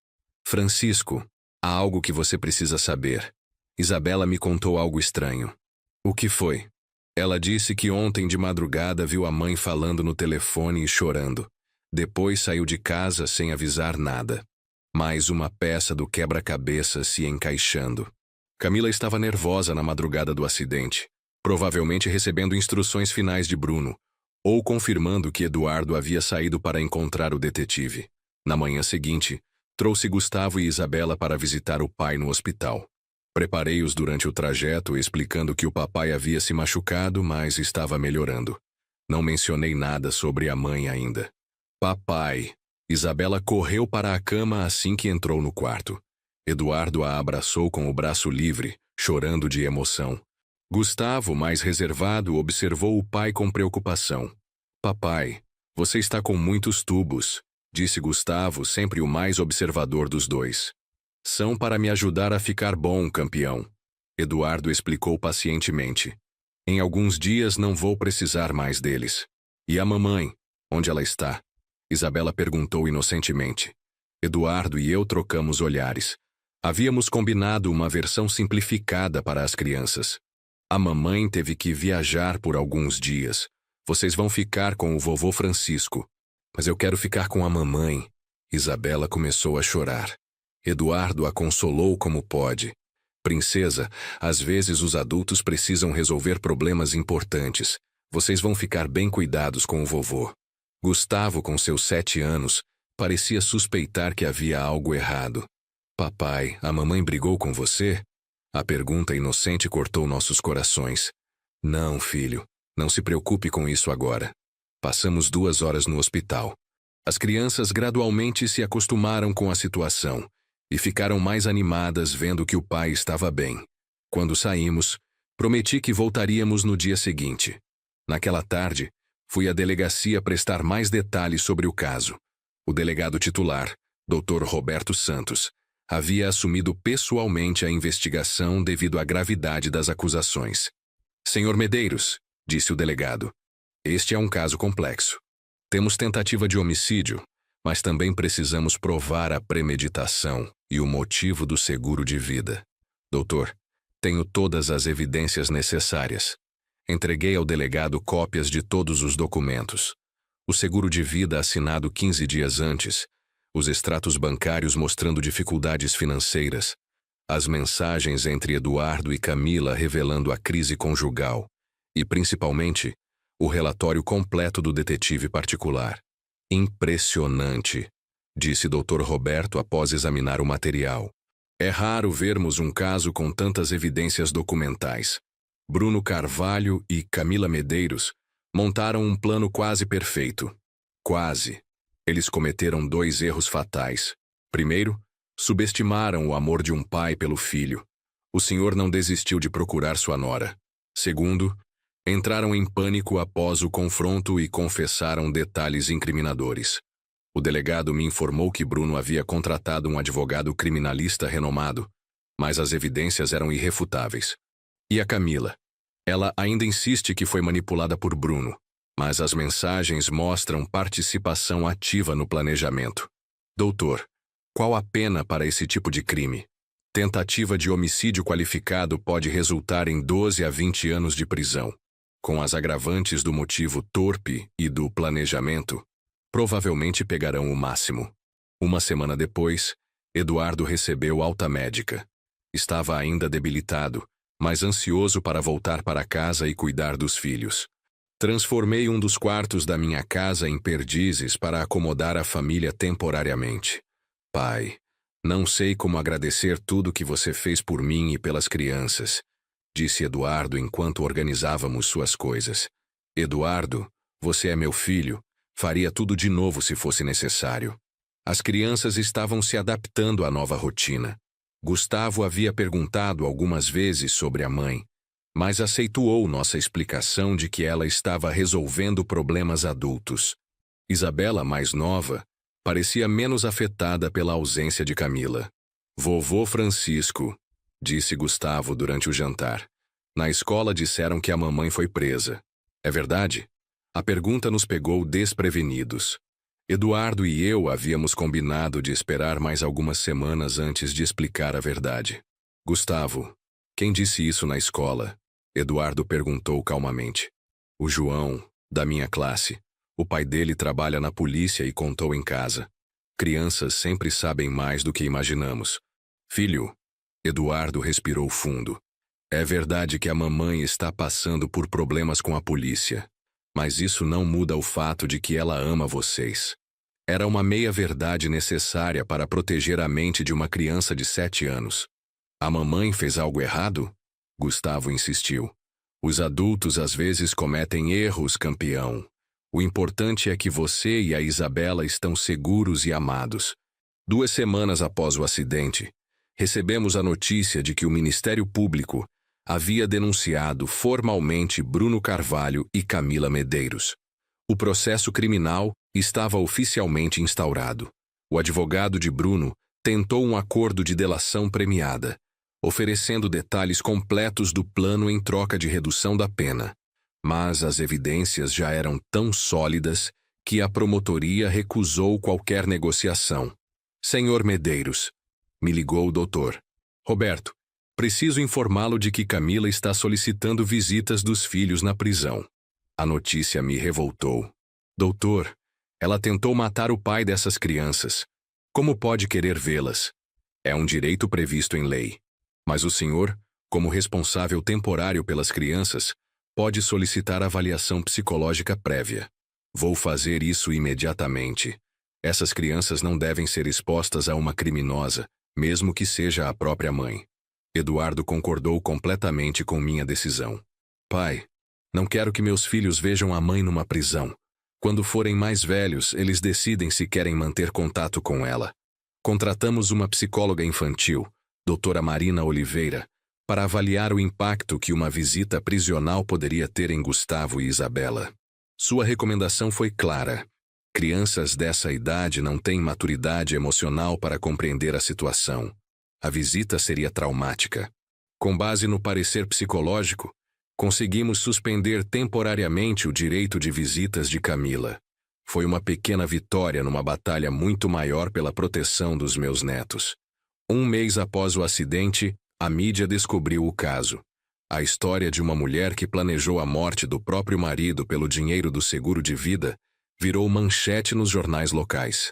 Francisco, há algo que você precisa saber. Isabela me contou algo estranho. O que foi? Ela disse que ontem de madrugada viu a mãe falando no telefone e chorando. Depois saiu de casa sem avisar nada. Mais uma peça do quebra-cabeça se encaixando. Camila estava nervosa na madrugada do acidente, provavelmente recebendo instruções finais de Bruno, ou confirmando que Eduardo havia saído para encontrar o detetive. Na manhã seguinte, trouxe Gustavo e Isabela para visitar o pai no hospital. Preparei-os durante o trajeto, explicando que o papai havia se machucado, mas estava melhorando. Não mencionei nada sobre a mãe ainda. Papai! Isabela correu para a cama assim que entrou no quarto. Eduardo a abraçou com o braço livre, chorando de emoção. Gustavo, mais reservado, observou o pai com preocupação. Papai, você está com muitos tubos, disse Gustavo, sempre o mais observador dos dois. São para me ajudar a ficar bom, campeão. Eduardo explicou pacientemente. Em alguns dias não vou precisar mais deles. E a mamãe? Onde ela está? Isabela perguntou inocentemente. Eduardo e eu trocamos olhares. Havíamos combinado uma versão simplificada para as crianças. A mamãe teve que viajar por alguns dias. Vocês vão ficar com o vovô Francisco. Mas eu quero ficar com a mamãe. Isabela começou a chorar. Eduardo a consolou como pode. Princesa, às vezes os adultos precisam resolver problemas importantes. Vocês vão ficar bem cuidados com o vovô. Gustavo, com seus 7 anos, parecia suspeitar que havia algo errado. Papai, a mamãe brigou com você? A pergunta inocente cortou nossos corações. Não, filho, não se preocupe com isso agora. Passamos 2 horas no hospital. As crianças gradualmente se acostumaram com a situação e ficaram mais animadas vendo que o pai estava bem. Quando saímos, prometi que voltaríamos no dia seguinte. Naquela tarde, fui à delegacia prestar mais detalhes sobre o caso. O delegado titular, Dr. Roberto Santos, havia assumido pessoalmente a investigação devido à gravidade das acusações. Senhor Medeiros, disse o delegado, este é um caso complexo. Temos tentativa de homicídio, mas também precisamos provar a premeditação e o motivo do seguro de vida. Doutor, tenho todas as evidências necessárias. Entreguei ao delegado cópias de todos os documentos. O seguro de vida assinado 15 dias antes, os extratos bancários mostrando dificuldades financeiras, as mensagens entre Eduardo e Camila revelando a crise conjugal e, principalmente, o relatório completo do detetive particular. Impressionante, disse Dr. Roberto após examinar o material. É raro vermos um caso com tantas evidências documentais. Bruno Carvalho e Camila Medeiros montaram um plano quase perfeito. Quase. Eles cometeram 2 erros fatais. Primeiro, subestimaram o amor de um pai pelo filho. O senhor não desistiu de procurar sua nora. Segundo, entraram em pânico após o confronto e confessaram detalhes incriminadores. O delegado me informou que Bruno havia contratado um advogado criminalista renomado, mas as evidências eram irrefutáveis. E a Camila? Ela ainda insiste que foi manipulada por Bruno, mas as mensagens mostram participação ativa no planejamento. Doutor, qual a pena para esse tipo de crime? Tentativa de homicídio qualificado pode resultar em 12 a 20 anos de prisão. Com as agravantes do motivo torpe e do planejamento, provavelmente pegarão o máximo. 1 semana depois, Eduardo recebeu alta médica. Estava ainda debilitado, mas ansioso para voltar para casa e cuidar dos filhos. Transformei um dos quartos da minha casa em perdizes para acomodar a família temporariamente. Pai, não sei como agradecer tudo que você fez por mim e pelas crianças, disse Eduardo enquanto organizávamos suas coisas. Eduardo, você é meu filho, faria tudo de novo se fosse necessário. As crianças estavam se adaptando à nova rotina. Gustavo havia perguntado algumas vezes sobre a mãe, mas aceituou nossa explicação de que ela estava resolvendo problemas adultos. Isabela, mais nova, parecia menos afetada pela ausência de Camila. Vovô Francisco, disse Gustavo durante o jantar. Na escola disseram que a mamãe foi presa. É verdade? A pergunta nos pegou desprevenidos. Eduardo e eu havíamos combinado de esperar mais algumas semanas antes de explicar a verdade. Gustavo, quem disse isso na escola? Eduardo perguntou calmamente. O João, da minha classe. O pai dele trabalha na polícia e contou em casa. Crianças sempre sabem mais do que imaginamos. Filho, Eduardo respirou fundo. É verdade que a mamãe está passando por problemas com a polícia, mas isso não muda o fato de que ela ama vocês. Era uma meia-verdade necessária para proteger a mente de uma criança de 7 anos. A mamãe fez algo errado? Gustavo insistiu. Os adultos às vezes cometem erros, campeão. O importante é que você e a Isabela estão seguros e amados. 2 semanas após o acidente, recebemos a notícia de que o Ministério Público havia denunciado formalmente Bruno Carvalho e Camila Medeiros. O processo criminal estava oficialmente instaurado. O advogado de Bruno tentou um acordo de delação premiada, oferecendo detalhes completos do plano em troca de redução da pena. Mas as evidências já eram tão sólidas que a promotoria recusou qualquer negociação. Senhor Medeiros, me ligou o doutor. Roberto, preciso informá-lo de que Camila está solicitando visitas dos filhos na prisão. A notícia me revoltou. Doutor, ela tentou matar o pai dessas crianças. Como pode querer vê-las? É um direito previsto em lei. Mas o senhor, como responsável temporário pelas crianças, pode solicitar avaliação psicológica prévia. Vou fazer isso imediatamente. Essas crianças não devem ser expostas a uma criminosa, mesmo que seja a própria mãe. Eduardo concordou completamente com minha decisão. Pai, não quero que meus filhos vejam a mãe numa prisão. Quando forem mais velhos, eles decidem se querem manter contato com ela. Contratamos uma psicóloga infantil, doutora Marina Oliveira, para avaliar o impacto que uma visita prisional poderia ter em Gustavo e Isabela. Sua recomendação foi clara. Crianças dessa idade não têm maturidade emocional para compreender a situação. A visita seria traumática. Com base no parecer psicológico, conseguimos suspender temporariamente o direito de visitas de Camila. Foi uma pequena vitória numa batalha muito maior pela proteção dos meus netos. Um mês após o acidente, a mídia descobriu o caso. A história de uma mulher que planejou a morte do próprio marido pelo dinheiro do seguro de vida virou manchete nos jornais locais.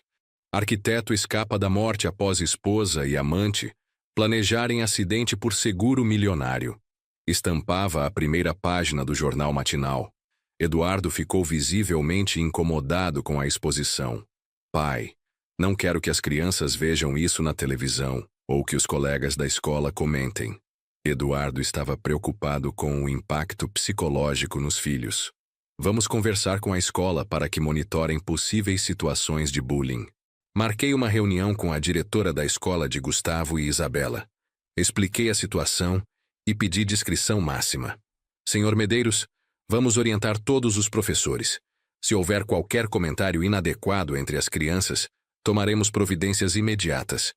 Arquiteto escapa da morte após esposa e amante planejarem acidente por seguro milionário. Estampava a primeira página do jornal matinal. Eduardo ficou visivelmente incomodado com a exposição. Pai, não quero que as crianças vejam isso na televisão ou que os colegas da escola comentem. Eduardo estava preocupado com o impacto psicológico nos filhos. Vamos conversar com a escola para que monitorem possíveis situações de bullying. Marquei uma reunião com a diretora da escola de Gustavo e Isabela. Expliquei a situação e pedi discrição máxima. Senhor Medeiros, vamos orientar todos os professores. Se houver qualquer comentário inadequado entre as crianças, tomaremos providências imediatas.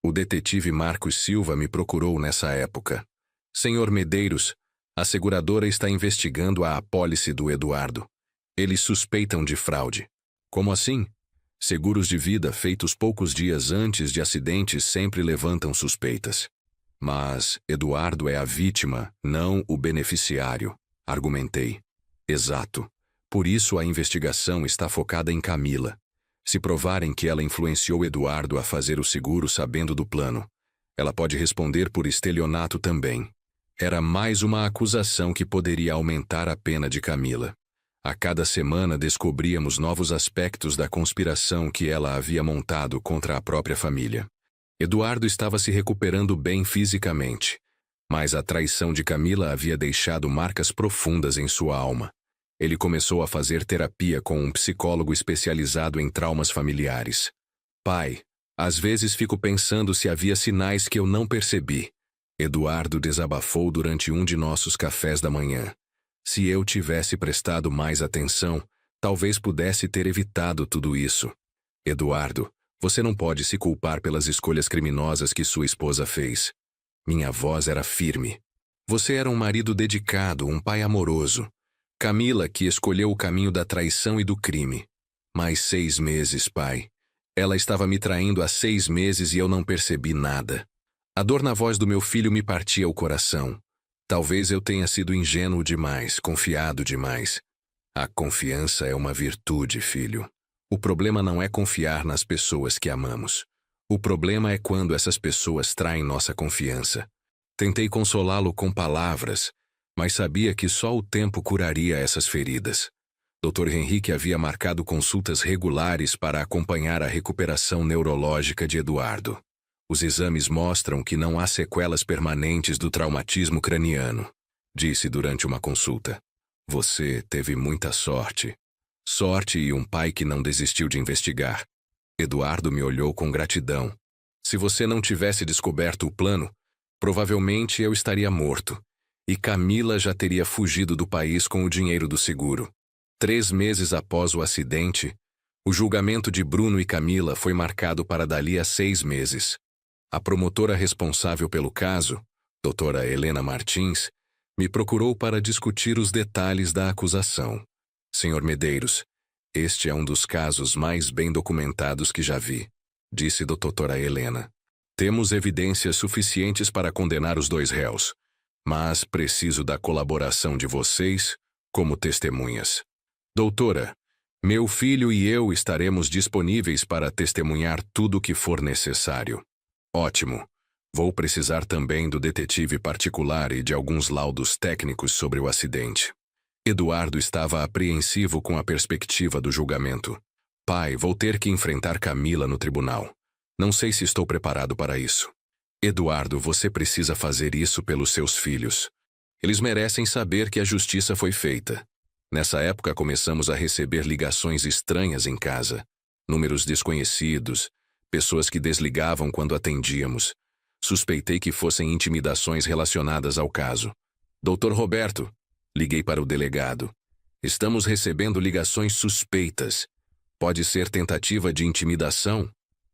O detetive Marcos Silva me procurou nessa época. Senhor Medeiros, a seguradora está investigando a apólice do Eduardo. Eles suspeitam de fraude. Como assim? Seguros de vida feitos poucos dias antes de acidentes sempre levantam suspeitas. Mas Eduardo é a vítima, não o beneficiário, argumentei. Exato. Por isso a investigação está focada em Camila. Se provarem que ela influenciou Eduardo a fazer o seguro sabendo do plano, ela pode responder por estelionato também. Era mais uma acusação que poderia aumentar a pena de Camila. A cada semana descobríamos novos aspectos da conspiração que ela havia montado contra a própria família. Eduardo estava se recuperando bem fisicamente, mas a traição de Camila havia deixado marcas profundas em sua alma. Ele começou a fazer terapia com um psicólogo especializado em traumas familiares. Pai, às vezes fico pensando se havia sinais que eu não percebi. Eduardo desabafou durante um de nossos cafés da manhã. Se eu tivesse prestado mais atenção, talvez pudesse ter evitado tudo isso. Eduardo, você não pode se culpar pelas escolhas criminosas que sua esposa fez. Minha voz era firme. Você era um marido dedicado, um pai amoroso. Camila que escolheu o caminho da traição e do crime. Mais 6 meses, pai. Ela estava me traindo há 6 meses e eu não percebi nada. A dor na voz do meu filho me partia o coração. Talvez eu tenha sido ingênuo demais, confiado demais. A confiança é uma virtude, filho. O problema não é confiar nas pessoas que amamos. O problema é quando essas pessoas traem nossa confiança. Tentei consolá-lo com palavras, mas sabia que só o tempo curaria essas feridas. Dr. Henrique havia marcado consultas regulares para acompanhar a recuperação neurológica de Eduardo. Os exames mostram que não há sequelas permanentes do traumatismo craniano, disse durante uma consulta. Você teve muita sorte. Sorte e um pai que não desistiu de investigar. Eduardo me olhou com gratidão. Se você não tivesse descoberto o plano, provavelmente eu estaria morto. E Camila já teria fugido do país com o dinheiro do seguro. 3 meses após o acidente, o julgamento de Bruno e Camila foi marcado para dali a 6 meses. A promotora responsável pelo caso, doutora Helena Martins, me procurou para discutir os detalhes da acusação. Senhor Medeiros, este é um dos casos mais bem documentados que já vi, disse doutora Helena. Temos evidências suficientes para condenar os 2 réus, mas preciso da colaboração de vocês como testemunhas. Doutora, meu filho e eu estaremos disponíveis para testemunhar tudo o que for necessário. Ótimo. Vou precisar também do detetive particular e de alguns laudos técnicos sobre o acidente. Eduardo estava apreensivo com a perspectiva do julgamento. Pai, vou ter que enfrentar Camila no tribunal. Não sei se estou preparado para isso. Eduardo, você precisa fazer isso pelos seus filhos. Eles merecem saber que a justiça foi feita. Nessa época começamos a receber ligações estranhas em casa. Números desconhecidos, pessoas que desligavam quando atendíamos. Suspeitei que fossem intimidações relacionadas ao caso. Doutor Roberto, liguei para o delegado. Estamos recebendo ligações suspeitas. Pode ser tentativa de intimidação?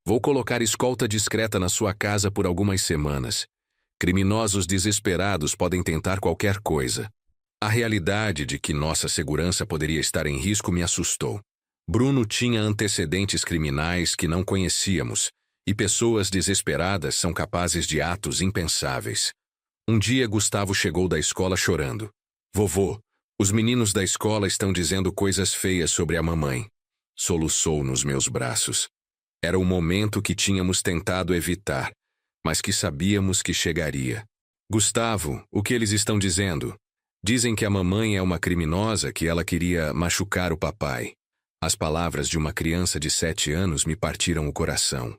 Vou colocar escolta discreta na sua casa por algumas semanas. Criminosos desesperados podem tentar qualquer coisa. A realidade de que nossa segurança poderia estar em risco me assustou. Bruno tinha antecedentes criminais que não conhecíamos, e pessoas desesperadas são capazes de atos impensáveis. Um dia Gustavo chegou da escola chorando. Vovô, os meninos da escola estão dizendo coisas feias sobre a mamãe. Soluçou nos meus braços. Era o momento que tínhamos tentado evitar, mas que sabíamos que chegaria. Gustavo, o que eles estão dizendo? Dizem que a mamãe é uma criminosa, que ela queria machucar o papai. As palavras de uma criança de 7 anos me partiram o coração.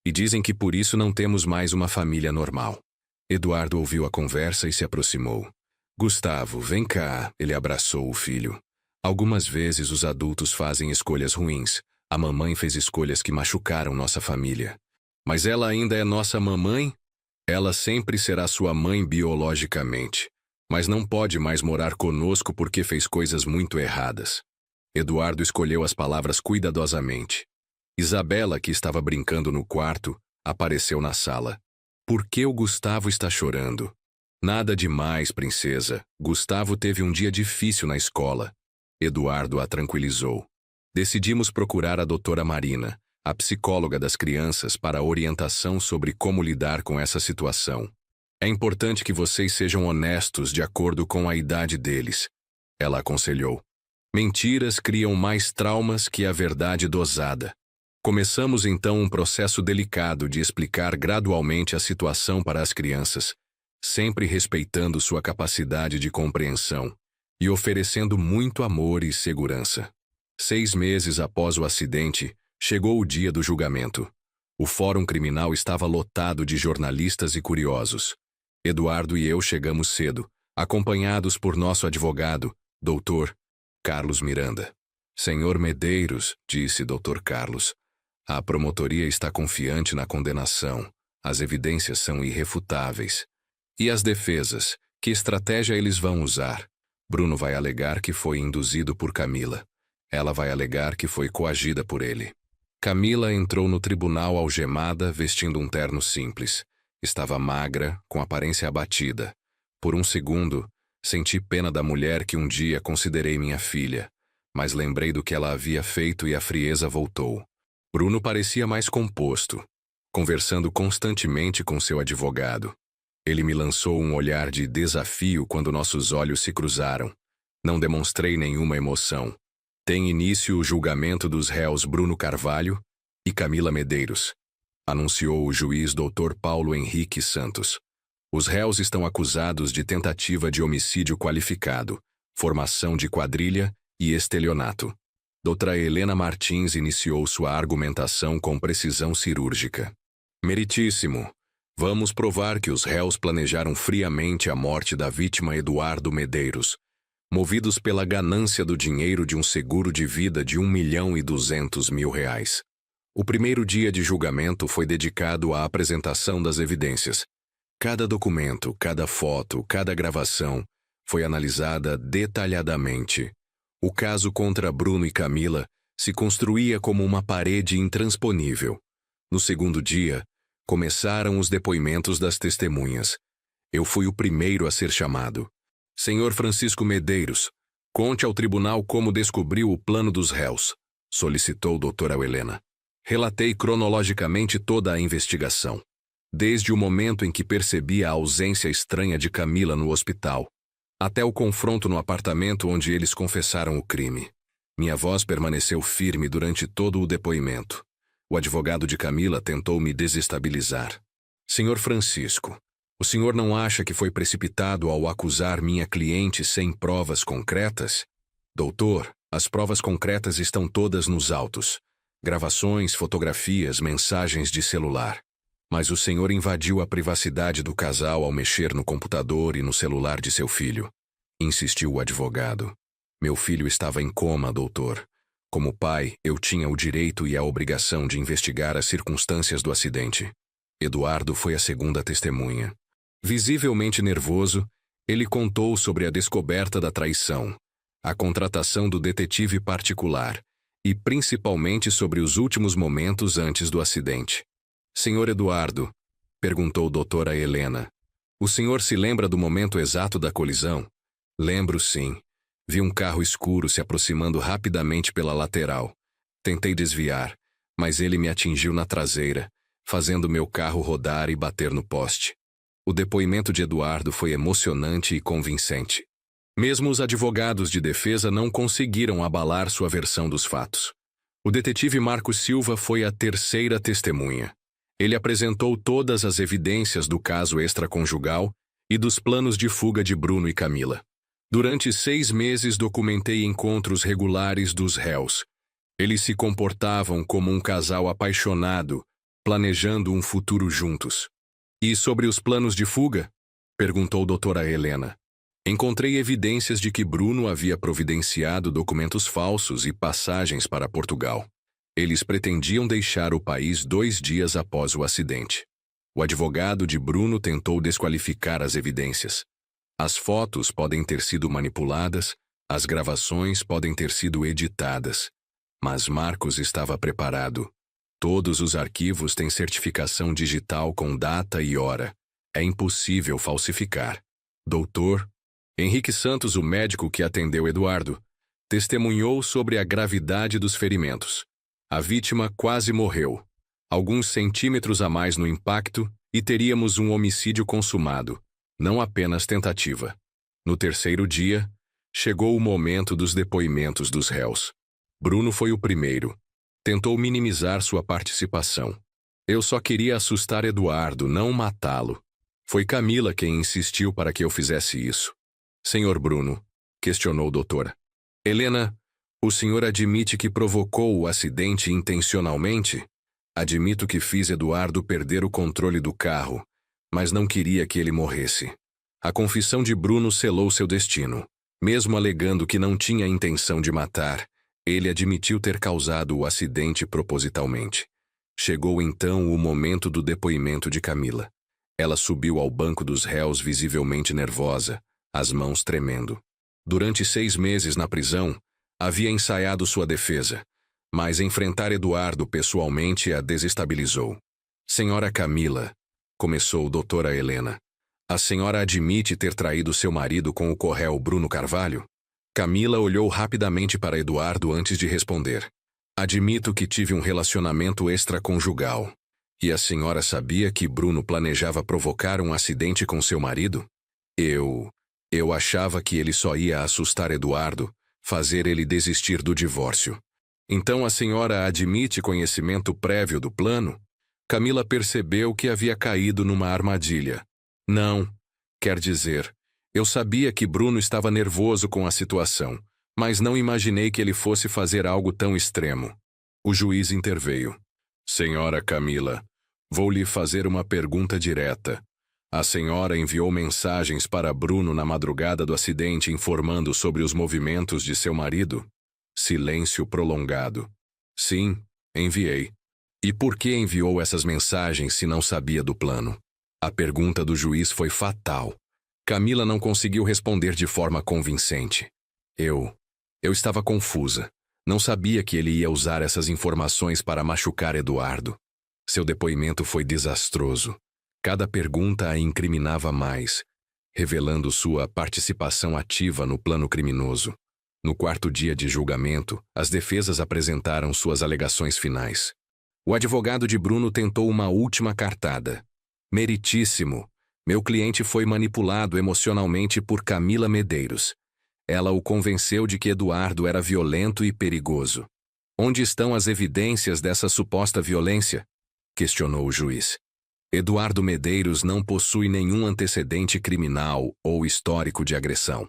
E dizem que por isso não temos mais uma família normal. Eduardo ouviu a conversa e se aproximou. Gustavo, vem cá, ele abraçou o filho. Algumas vezes os adultos fazem escolhas ruins. A mamãe fez escolhas que machucaram nossa família. Mas ela ainda é nossa mamãe? Ela sempre será sua mãe biologicamente. Mas não pode mais morar conosco porque fez coisas muito erradas. Eduardo escolheu as palavras cuidadosamente. Isabela, que estava brincando no quarto, apareceu na sala. Por que o Gustavo está chorando? Nada demais, princesa. Gustavo teve um dia difícil na escola. Eduardo a tranquilizou. Decidimos procurar a doutora Marina, a psicóloga das crianças, para orientação sobre como lidar com essa situação. É importante que vocês sejam honestos de acordo com a idade deles. Ela aconselhou. Mentiras criam mais traumas que a verdade dosada. Começamos então um processo delicado de explicar gradualmente a situação para as crianças, sempre respeitando sua capacidade de compreensão e oferecendo muito amor e segurança. 6 meses após o acidente, chegou o dia do julgamento. O fórum criminal estava lotado de jornalistas e curiosos. Eduardo e eu chegamos cedo, acompanhados por nosso advogado, Dr. Carlos Miranda. Senhor Medeiros, disse Dr. Carlos, a promotoria está confiante na condenação. As evidências são irrefutáveis. E as defesas? Que estratégia eles vão usar? Bruno vai alegar que foi induzido por Camila. Ela vai alegar que foi coagida por ele. Camila entrou no tribunal algemada, vestindo um terno simples. Estava magra, com aparência abatida. Por um segundo, senti pena da mulher que um dia considerei minha filha, mas lembrei do que ela havia feito e a frieza voltou. Bruno parecia mais composto, conversando constantemente com seu advogado. Ele me lançou um olhar de desafio quando nossos olhos se cruzaram. Não demonstrei nenhuma emoção. Tem início o julgamento dos réus Bruno Carvalho e Camila Medeiros, anunciou o juiz Dr. Paulo Henrique Santos. Os réus estão acusados de tentativa de homicídio qualificado, formação de quadrilha e estelionato. Doutora Helena Martins iniciou sua argumentação com precisão cirúrgica. Meritíssimo, vamos provar que os réus planejaram friamente a morte da vítima Eduardo Medeiros, movidos pela ganância do dinheiro de um seguro de vida de R$1.200.000. O primeiro dia de julgamento foi dedicado à apresentação das evidências. Cada documento, cada foto, cada gravação foi analisada detalhadamente. O caso contra Bruno e Camila se construía como uma parede intransponível. No segundo dia, começaram os depoimentos das testemunhas. Eu fui o primeiro a ser chamado. Senhor Francisco Medeiros, conte ao tribunal como descobriu o plano dos réus, solicitou doutora Helena. Relatei cronologicamente toda a investigação, desde o momento em que percebi a ausência estranha de Camila no hospital, até o confronto no apartamento onde eles confessaram o crime. Minha voz permaneceu firme durante todo o depoimento. O advogado de Camila tentou me desestabilizar. Senhor Francisco, o senhor não acha que foi precipitado ao acusar minha cliente sem provas concretas? Doutor, as provas concretas estão todas nos autos. Gravações, fotografias, mensagens de celular. Mas o senhor invadiu a privacidade do casal ao mexer no computador e no celular de seu filho. Insistiu o advogado. Meu filho estava em coma, doutor. Como pai, eu tinha o direito e a obrigação de investigar as circunstâncias do acidente. Eduardo foi a segunda testemunha. Visivelmente nervoso, ele contou sobre a descoberta da traição, a contratação do detetive particular e principalmente sobre os últimos momentos antes do acidente. Senhor Eduardo, perguntou doutora Helena, o senhor se lembra do momento exato da colisão? Lembro, sim. Vi um carro escuro se aproximando rapidamente pela lateral. Tentei desviar, mas ele me atingiu na traseira, fazendo meu carro rodar e bater no poste. O depoimento de Eduardo foi emocionante e convincente. Mesmo os advogados de defesa não conseguiram abalar sua versão dos fatos. O detetive Marcos Silva foi a terceira testemunha. Ele apresentou todas as evidências do caso extraconjugal e dos planos de fuga de Bruno e Camila. Durante 6 meses documentei encontros regulares dos réus. Eles se comportavam como um casal apaixonado, planejando um futuro juntos. E sobre os planos de fuga? Perguntou doutora Helena. Encontrei evidências de que Bruno havia providenciado documentos falsos e passagens para Portugal. Eles pretendiam deixar o país 2 dias após o acidente. O advogado de Bruno tentou desqualificar as evidências. As fotos podem ter sido manipuladas, as gravações podem ter sido editadas. Mas Marcos estava preparado. Todos os arquivos têm certificação digital com data e hora. É impossível falsificar. Doutor Henrique Santos, o médico que atendeu Eduardo, testemunhou sobre a gravidade dos ferimentos. A vítima quase morreu, alguns centímetros a mais no impacto, e teríamos um homicídio consumado, não apenas tentativa. No terceiro dia, chegou o momento dos depoimentos dos réus. Bruno foi o primeiro. Tentou minimizar sua participação. Eu só queria assustar Eduardo, não matá-lo. Foi Camila quem insistiu para que eu fizesse isso. Senhor Bruno, questionou o doutor. Helena, o senhor admite que provocou o acidente intencionalmente? Admito que fiz Eduardo perder o controle do carro, mas não queria que ele morresse. A confissão de Bruno selou seu destino. Mesmo alegando que não tinha intenção de matar, ele admitiu ter causado o acidente propositalmente. Chegou então o momento do depoimento de Camila. Ela subiu ao banco dos réus visivelmente nervosa, as mãos tremendo. Durante 6 meses na prisão, havia ensaiado sua defesa, mas enfrentar Eduardo pessoalmente a desestabilizou. Senhora Camila, começou doutora Helena, a senhora admite ter traído seu marido com o corréu Bruno Carvalho? Camila olhou rapidamente para Eduardo antes de responder. Admito que tive um relacionamento extraconjugal. E a senhora sabia que Bruno planejava provocar um acidente com seu marido? Eu achava que ele só ia assustar Eduardo, fazer ele desistir do divórcio. Então a senhora admite conhecimento prévio do plano? Camila percebeu que havia caído numa armadilha. Não, quer dizer, eu sabia que Bruno estava nervoso com a situação, mas não imaginei que ele fosse fazer algo tão extremo. O juiz interveio. Senhora Camila, vou lhe fazer uma pergunta direta. A senhora enviou mensagens para Bruno na madrugada do acidente informando sobre os movimentos de seu marido? Silêncio prolongado. Sim, enviei. E por que enviou essas mensagens se não sabia do plano? A pergunta do juiz foi fatal. Camila não conseguiu responder de forma convincente. Eu estava confusa. Não sabia que ele ia usar essas informações para machucar Eduardo. Seu depoimento foi desastroso. Cada pergunta a incriminava mais, revelando sua participação ativa no plano criminoso. No 4º dia de julgamento, as defesas apresentaram suas alegações finais. O advogado de Bruno tentou uma última cartada. Meritíssimo. Meu cliente foi manipulado emocionalmente por Camila Medeiros. Ela o convenceu de que Eduardo era violento e perigoso. Onde estão as evidências dessa suposta violência? Questionou o juiz. Eduardo Medeiros não possui nenhum antecedente criminal ou histórico de agressão.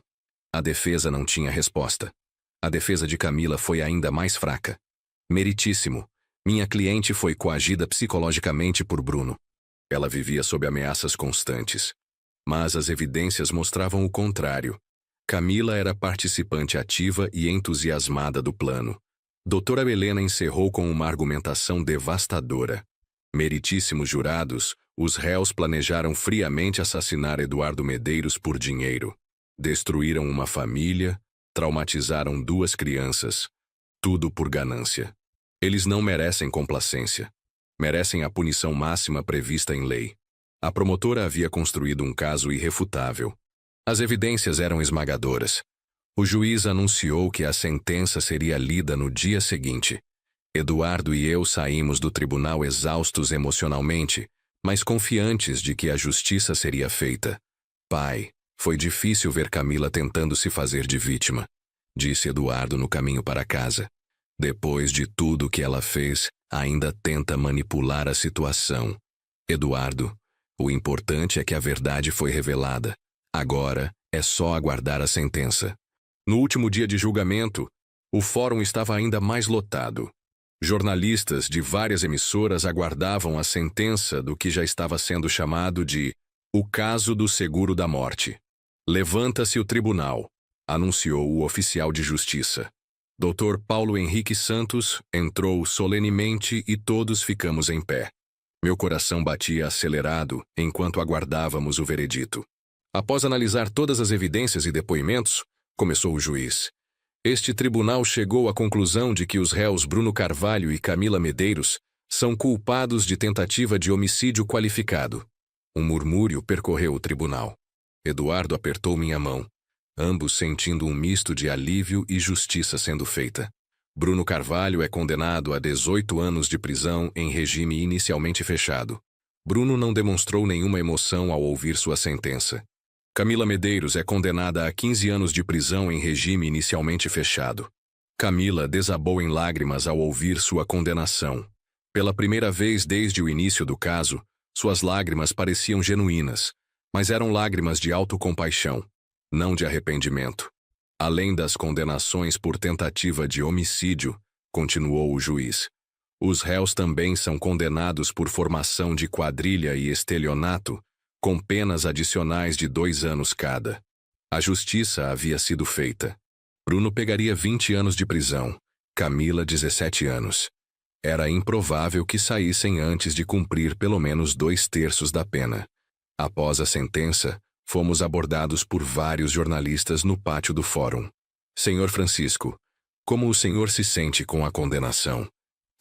A defesa não tinha resposta. A defesa de Camila foi ainda mais fraca. Meritíssimo. Minha cliente foi coagida psicologicamente por Bruno. Ela vivia sob ameaças constantes. Mas as evidências mostravam o contrário. Camila era participante ativa e entusiasmada do plano. Doutora Helena encerrou com uma argumentação devastadora. Meritíssimos jurados, os réus planejaram friamente assassinar Eduardo Medeiros por dinheiro. Destruíram uma família, traumatizaram 2 crianças. Tudo por ganância. Eles não merecem complacência. Merecem a punição máxima prevista em lei. A promotora havia construído um caso irrefutável. As evidências eram esmagadoras. O juiz anunciou que a sentença seria lida no dia seguinte. Eduardo e eu saímos do tribunal exaustos emocionalmente, mas confiantes de que a justiça seria feita. Pai, foi difícil ver Camila tentando se fazer de vítima, disse Eduardo no caminho para casa. Depois de tudo que ela fez, ainda tenta manipular a situação. Eduardo, o importante é que a verdade foi revelada. Agora é só aguardar a sentença. No último dia de julgamento, o fórum estava ainda mais lotado. Jornalistas de várias emissoras aguardavam a sentença do que já estava sendo chamado de o caso do seguro da morte. Levanta-se o tribunal, anunciou o oficial de justiça. Dr. Paulo Henrique Santos entrou solenemente e todos ficamos em pé. Meu coração batia acelerado enquanto aguardávamos o veredito. Após analisar todas as evidências e depoimentos, começou o juiz. Este tribunal chegou à conclusão de que os réus Bruno Carvalho e Camila Medeiros são culpados de tentativa de homicídio qualificado. Um murmúrio percorreu o tribunal. Eduardo apertou minha mão, ambos sentindo um misto de alívio e justiça sendo feita. Bruno Carvalho é condenado a 18 anos de prisão em regime inicialmente fechado. Bruno não demonstrou nenhuma emoção ao ouvir sua sentença. Camila Medeiros é condenada a 15 anos de prisão em regime inicialmente fechado. Camila desabou em lágrimas ao ouvir sua condenação. Pela primeira vez desde o início do caso, suas lágrimas pareciam genuínas, mas eram lágrimas de autocompaixão, não de arrependimento. Além das condenações por tentativa de homicídio, continuou o juiz, os réus também são condenados por formação de quadrilha e estelionato, com penas adicionais de 2 anos cada. A justiça havia sido feita. Bruno pegaria 20 anos de prisão, Camila 17 anos. Era improvável que saíssem antes de cumprir pelo menos 2/3 da pena. Após a sentença, fomos abordados por vários jornalistas no pátio do fórum. Senhor Francisco, como o senhor se sente com a condenação?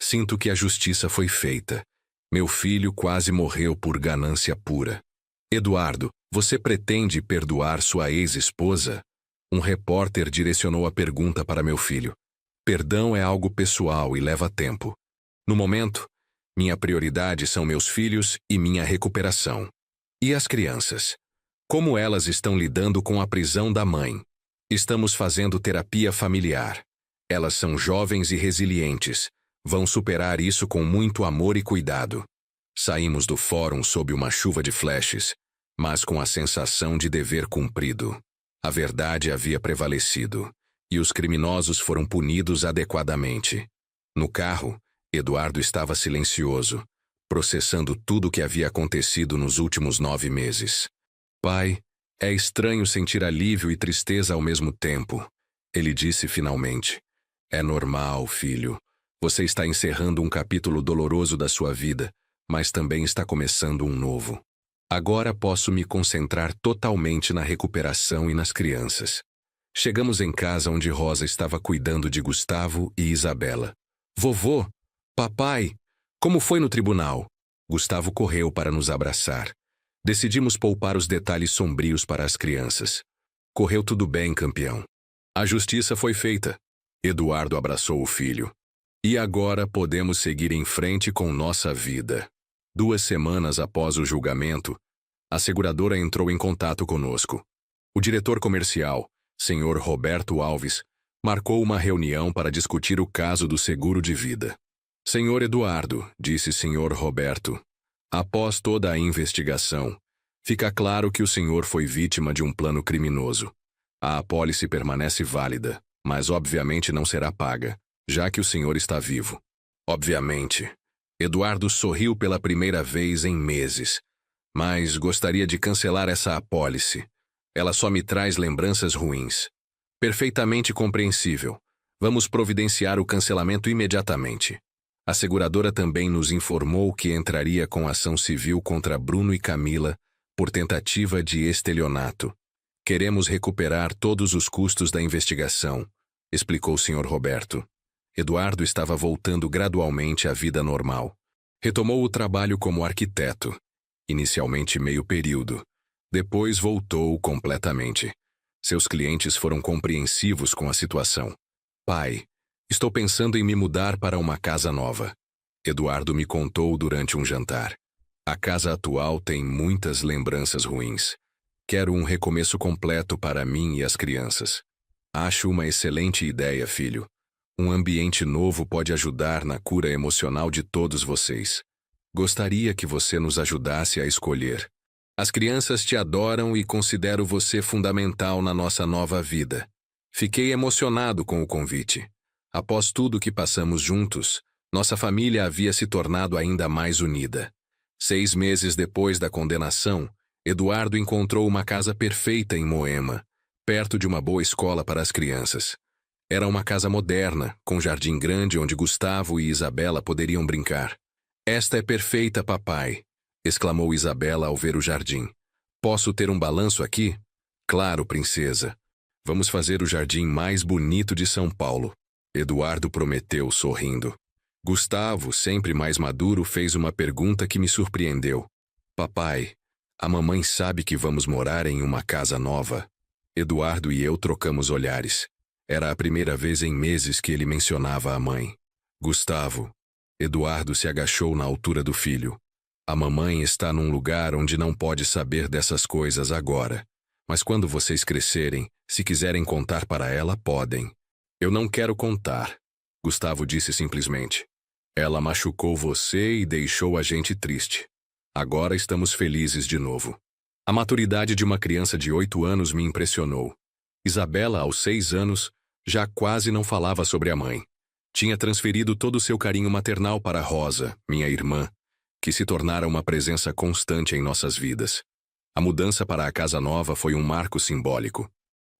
Sinto que a justiça foi feita. Meu filho quase morreu por ganância pura. Eduardo, você pretende perdoar sua ex-esposa? Um repórter direcionou a pergunta para meu filho. Perdão é algo pessoal e leva tempo. No momento, minha prioridade são meus filhos e minha recuperação. E as crianças? Como elas estão lidando com a prisão da mãe? Estamos fazendo terapia familiar. Elas são jovens e resilientes. Vão superar isso com muito amor e cuidado. Saímos do fórum sob uma chuva de flashes, mas com a sensação de dever cumprido. A verdade havia prevalecido, e os criminosos foram punidos adequadamente. No carro, Eduardo estava silencioso, processando tudo o que havia acontecido nos últimos 9 meses. Pai, é estranho sentir alívio e tristeza ao mesmo tempo. Ele disse finalmente. É normal, filho. Você está encerrando um capítulo doloroso da sua vida, mas também está começando um novo. Agora posso me concentrar totalmente na recuperação e nas crianças. Chegamos em casa onde Rosa estava cuidando de Gustavo e Isabela. Vovô, papai, como foi no tribunal? Gustavo correu para nos abraçar. Decidimos poupar os detalhes sombrios para as crianças. Correu tudo bem, campeão. A justiça foi feita. Eduardo abraçou o filho. E agora podemos seguir em frente com nossa vida. 2 semanas após o julgamento, a seguradora entrou em contato conosco. O diretor comercial, Sr. Roberto Alves, marcou uma reunião para discutir o caso do seguro de vida. Senhor Eduardo, disse Sr. Roberto, Após toda a investigação, fica claro que o senhor foi vítima de um plano criminoso. A apólice permanece válida, mas obviamente não será paga, já que o senhor está vivo. Obviamente. Eduardo sorriu pela primeira vez em meses. Mas gostaria de cancelar essa apólice. Ela só me traz lembranças ruins. Perfeitamente compreensível. Vamos providenciar o cancelamento imediatamente. A seguradora também nos informou que entraria com ação civil contra Bruno e Camila por tentativa de estelionato. Queremos recuperar todos os custos da investigação, explicou o Sr. Roberto. Eduardo estava voltando gradualmente à vida normal. Retomou o trabalho como arquiteto, inicialmente meio período. Depois voltou completamente. Seus clientes foram compreensivos com a situação. Pai, estou pensando em me mudar para uma casa nova. Eduardo me contou durante um jantar. A casa atual tem muitas lembranças ruins. Quero um recomeço completo para mim e as crianças. Acho uma excelente ideia, filho. Um ambiente novo pode ajudar na cura emocional de todos vocês. Gostaria que você nos ajudasse a escolher. As crianças te adoram e considero você fundamental na nossa nova vida. Fiquei emocionado com o convite. Após tudo que passamos juntos, nossa família havia se tornado ainda mais unida. 6 meses depois da condenação, Eduardo encontrou uma casa perfeita em Moema, perto de uma boa escola para as crianças. Era uma casa moderna, com jardim grande onde Gustavo e Isabela poderiam brincar. Esta é perfeita, papai, exclamou Isabela ao ver o jardim. Posso ter um balanço aqui? Claro, princesa. Vamos fazer o jardim mais bonito de São Paulo. Eduardo prometeu, sorrindo. Gustavo, sempre mais maduro, fez uma pergunta que me surpreendeu. Papai, a mamãe sabe que vamos morar em uma casa nova? Eduardo e eu trocamos olhares. Era a primeira vez em meses que ele mencionava a mãe. Gustavo. Eduardo se agachou na altura do filho. A mamãe está num lugar onde não pode saber dessas coisas agora. Mas quando vocês crescerem, se quiserem contar para ela, podem. Eu não quero contar, Gustavo disse simplesmente. Ela machucou você e deixou a gente triste. Agora estamos felizes de novo. A maturidade de uma criança de 8 anos me impressionou. Isabela, aos 6 anos, já quase não falava sobre a mãe. Tinha transferido todo o seu carinho maternal para Rosa, minha irmã, que se tornara uma presença constante em nossas vidas. A mudança para a casa nova foi um marco simbólico.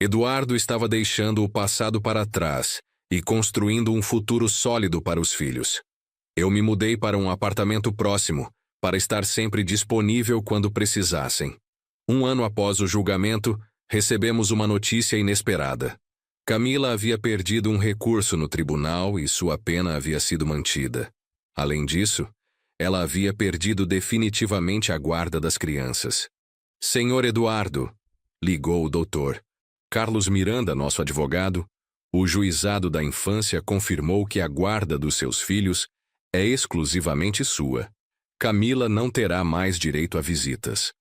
Eduardo estava deixando o passado para trás e construindo um futuro sólido para os filhos. Eu me mudei para um apartamento próximo, para estar sempre disponível quando precisassem. 1 ano após o julgamento, recebemos uma notícia inesperada. Camila havia perdido um recurso no tribunal e sua pena havia sido mantida. Além disso, ela havia perdido definitivamente a guarda das crianças. Senhor Eduardo, ligou o doutor. Carlos Miranda, nosso advogado, o juizado da infância confirmou que a guarda dos seus filhos é exclusivamente sua. Camila não terá mais direito a visitas.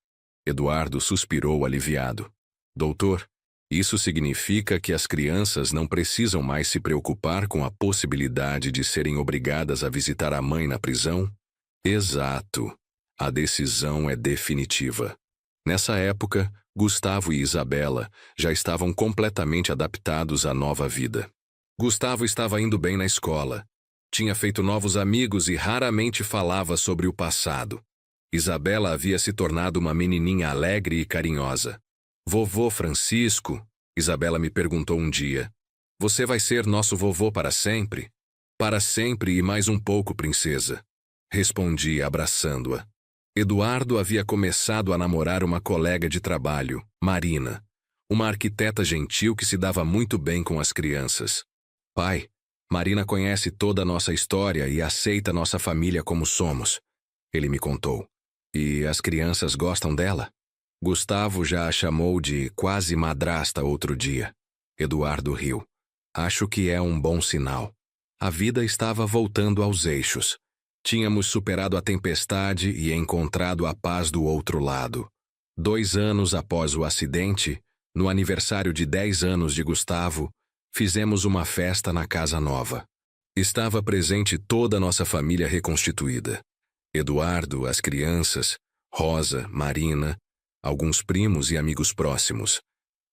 Eduardo suspirou aliviado. Doutor, isso significa que as crianças não precisam mais se preocupar com a possibilidade de serem obrigadas a visitar a mãe na prisão? Exato. A decisão é definitiva. Nessa época, Gustavo e Isabela já estavam completamente adaptados à nova vida. Gustavo estava indo bem na escola. Tinha feito novos amigos e raramente falava sobre o passado. Isabela havia se tornado uma menininha alegre e carinhosa. Vovô Francisco, Isabela me perguntou um dia, você vai ser nosso vovô para sempre? Para sempre e mais um pouco, princesa. Respondi, abraçando-a. Eduardo havia começado a namorar uma colega de trabalho, Marina, uma arquiteta gentil que se dava muito bem com as crianças. Pai, Marina conhece toda a nossa história e aceita nossa família como somos, ele me contou. E as crianças gostam dela? Gustavo já a chamou de quase madrasta outro dia. Eduardo riu. Acho que é um bom sinal. A vida estava voltando aos eixos. Tínhamos superado a tempestade e encontrado a paz do outro lado. 2 anos após o acidente, no aniversário de 10 anos de Gustavo, fizemos uma festa na casa nova. Estava presente toda a nossa família reconstituída. Eduardo, as crianças, Rosa, Marina, alguns primos e amigos próximos.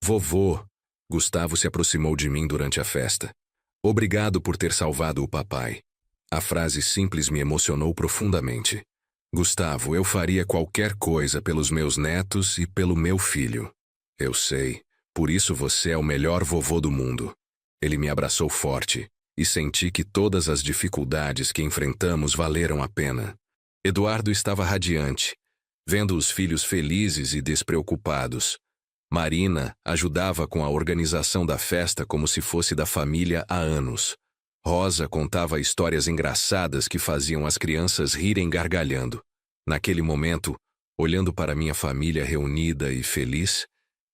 Vovô, Gustavo se aproximou de mim durante a festa. Obrigado por ter salvado o papai. A frase simples me emocionou profundamente. Gustavo, eu faria qualquer coisa pelos meus netos e pelo meu filho. Eu sei, por isso você é o melhor vovô do mundo. Ele me abraçou forte e senti que todas as dificuldades que enfrentamos valeram a pena. Eduardo estava radiante, vendo os filhos felizes e despreocupados. Marina ajudava com a organização da festa como se fosse da família há anos. Rosa contava histórias engraçadas que faziam as crianças rirem gargalhando. Naquele momento, olhando para minha família reunida e feliz,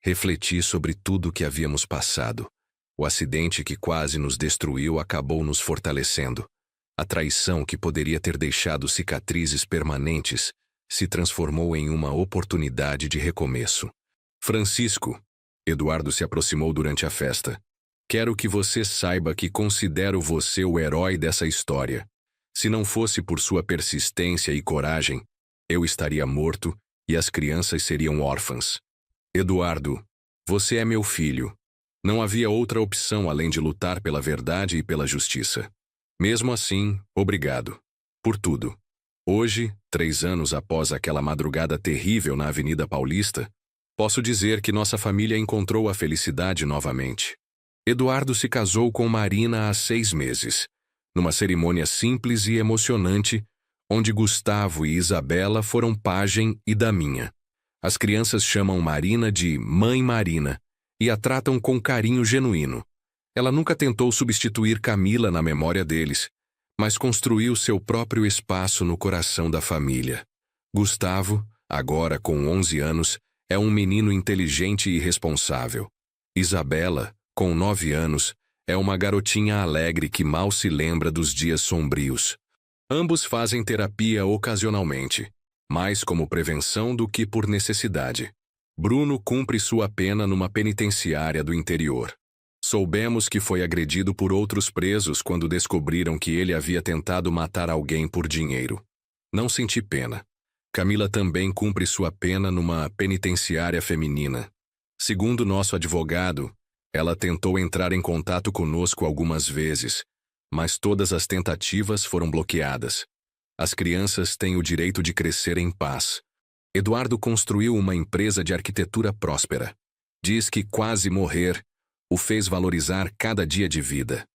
refleti sobre tudo o que havíamos passado. O acidente que quase nos destruiu acabou nos fortalecendo. A traição que poderia ter deixado cicatrizes permanentes se transformou em uma oportunidade de recomeço. Francisco, Eduardo se aproximou durante a festa. Quero que você saiba que considero você o herói dessa história. Se não fosse por sua persistência e coragem, eu estaria morto e as crianças seriam órfãs. Eduardo, você é meu filho. Não havia outra opção além de lutar pela verdade e pela justiça. Mesmo assim, obrigado. Por tudo. Hoje, 3 anos após aquela madrugada terrível na Avenida Paulista, posso dizer que nossa família encontrou a felicidade novamente. Eduardo se casou com Marina há 6 meses, numa cerimônia simples e emocionante, onde Gustavo e Isabela foram pajem e daminha. As crianças chamam Marina de Mãe Marina e a tratam com carinho genuíno. Ela nunca tentou substituir Camila na memória deles, mas construiu seu próprio espaço no coração da família. Gustavo, agora com 11 anos, é um menino inteligente e responsável. Isabela, com 9 anos, é uma garotinha alegre que mal se lembra dos dias sombrios. Ambos fazem terapia ocasionalmente, mais como prevenção do que por necessidade. Bruno cumpre sua pena numa penitenciária do interior. Soubemos que foi agredido por outros presos quando descobriram que ele havia tentado matar alguém por dinheiro. Não senti pena. Camila também cumpre sua pena numa penitenciária feminina. Segundo nosso advogado, ela tentou entrar em contato conosco algumas vezes, mas todas as tentativas foram bloqueadas. As crianças têm o direito de crescer em paz. Eduardo construiu uma empresa de arquitetura próspera. Diz que quase morrer o fez valorizar cada dia de vida.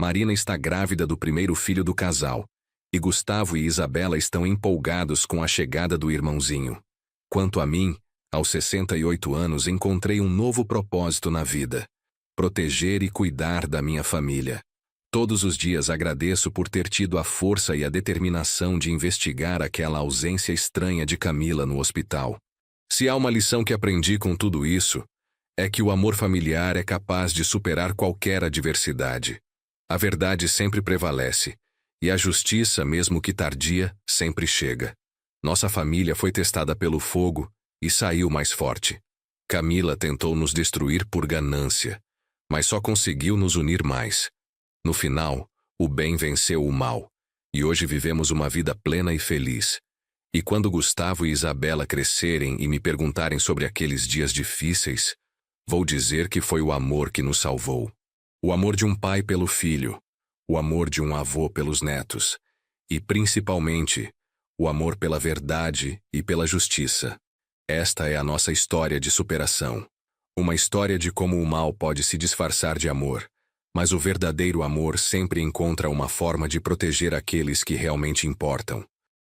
Marina está grávida do primeiro filho do casal, e Gustavo e Isabela estão empolgados com a chegada do irmãozinho. Quanto a mim, aos 68 anos encontrei um novo propósito na vida: proteger e cuidar da minha família. Todos os dias agradeço por ter tido a força e a determinação de investigar aquela ausência estranha de Camila no hospital. Se há uma lição que aprendi com tudo isso, é que o amor familiar é capaz de superar qualquer adversidade. A verdade sempre prevalece, e a justiça, mesmo que tardia, sempre chega. Nossa família foi testada pelo fogo e saiu mais forte. Camila tentou nos destruir por ganância, mas só conseguiu nos unir mais. No final, o bem venceu o mal, e hoje vivemos uma vida plena e feliz. E quando Gustavo e Isabela crescerem e me perguntarem sobre aqueles dias difíceis, vou dizer que foi o amor que nos salvou. O amor de um pai pelo filho, o amor de um avô pelos netos, e, principalmente, o amor pela verdade e pela justiça. Esta é a nossa história de superação. Uma história de como o mal pode se disfarçar de amor, mas o verdadeiro amor sempre encontra uma forma de proteger aqueles que realmente importam.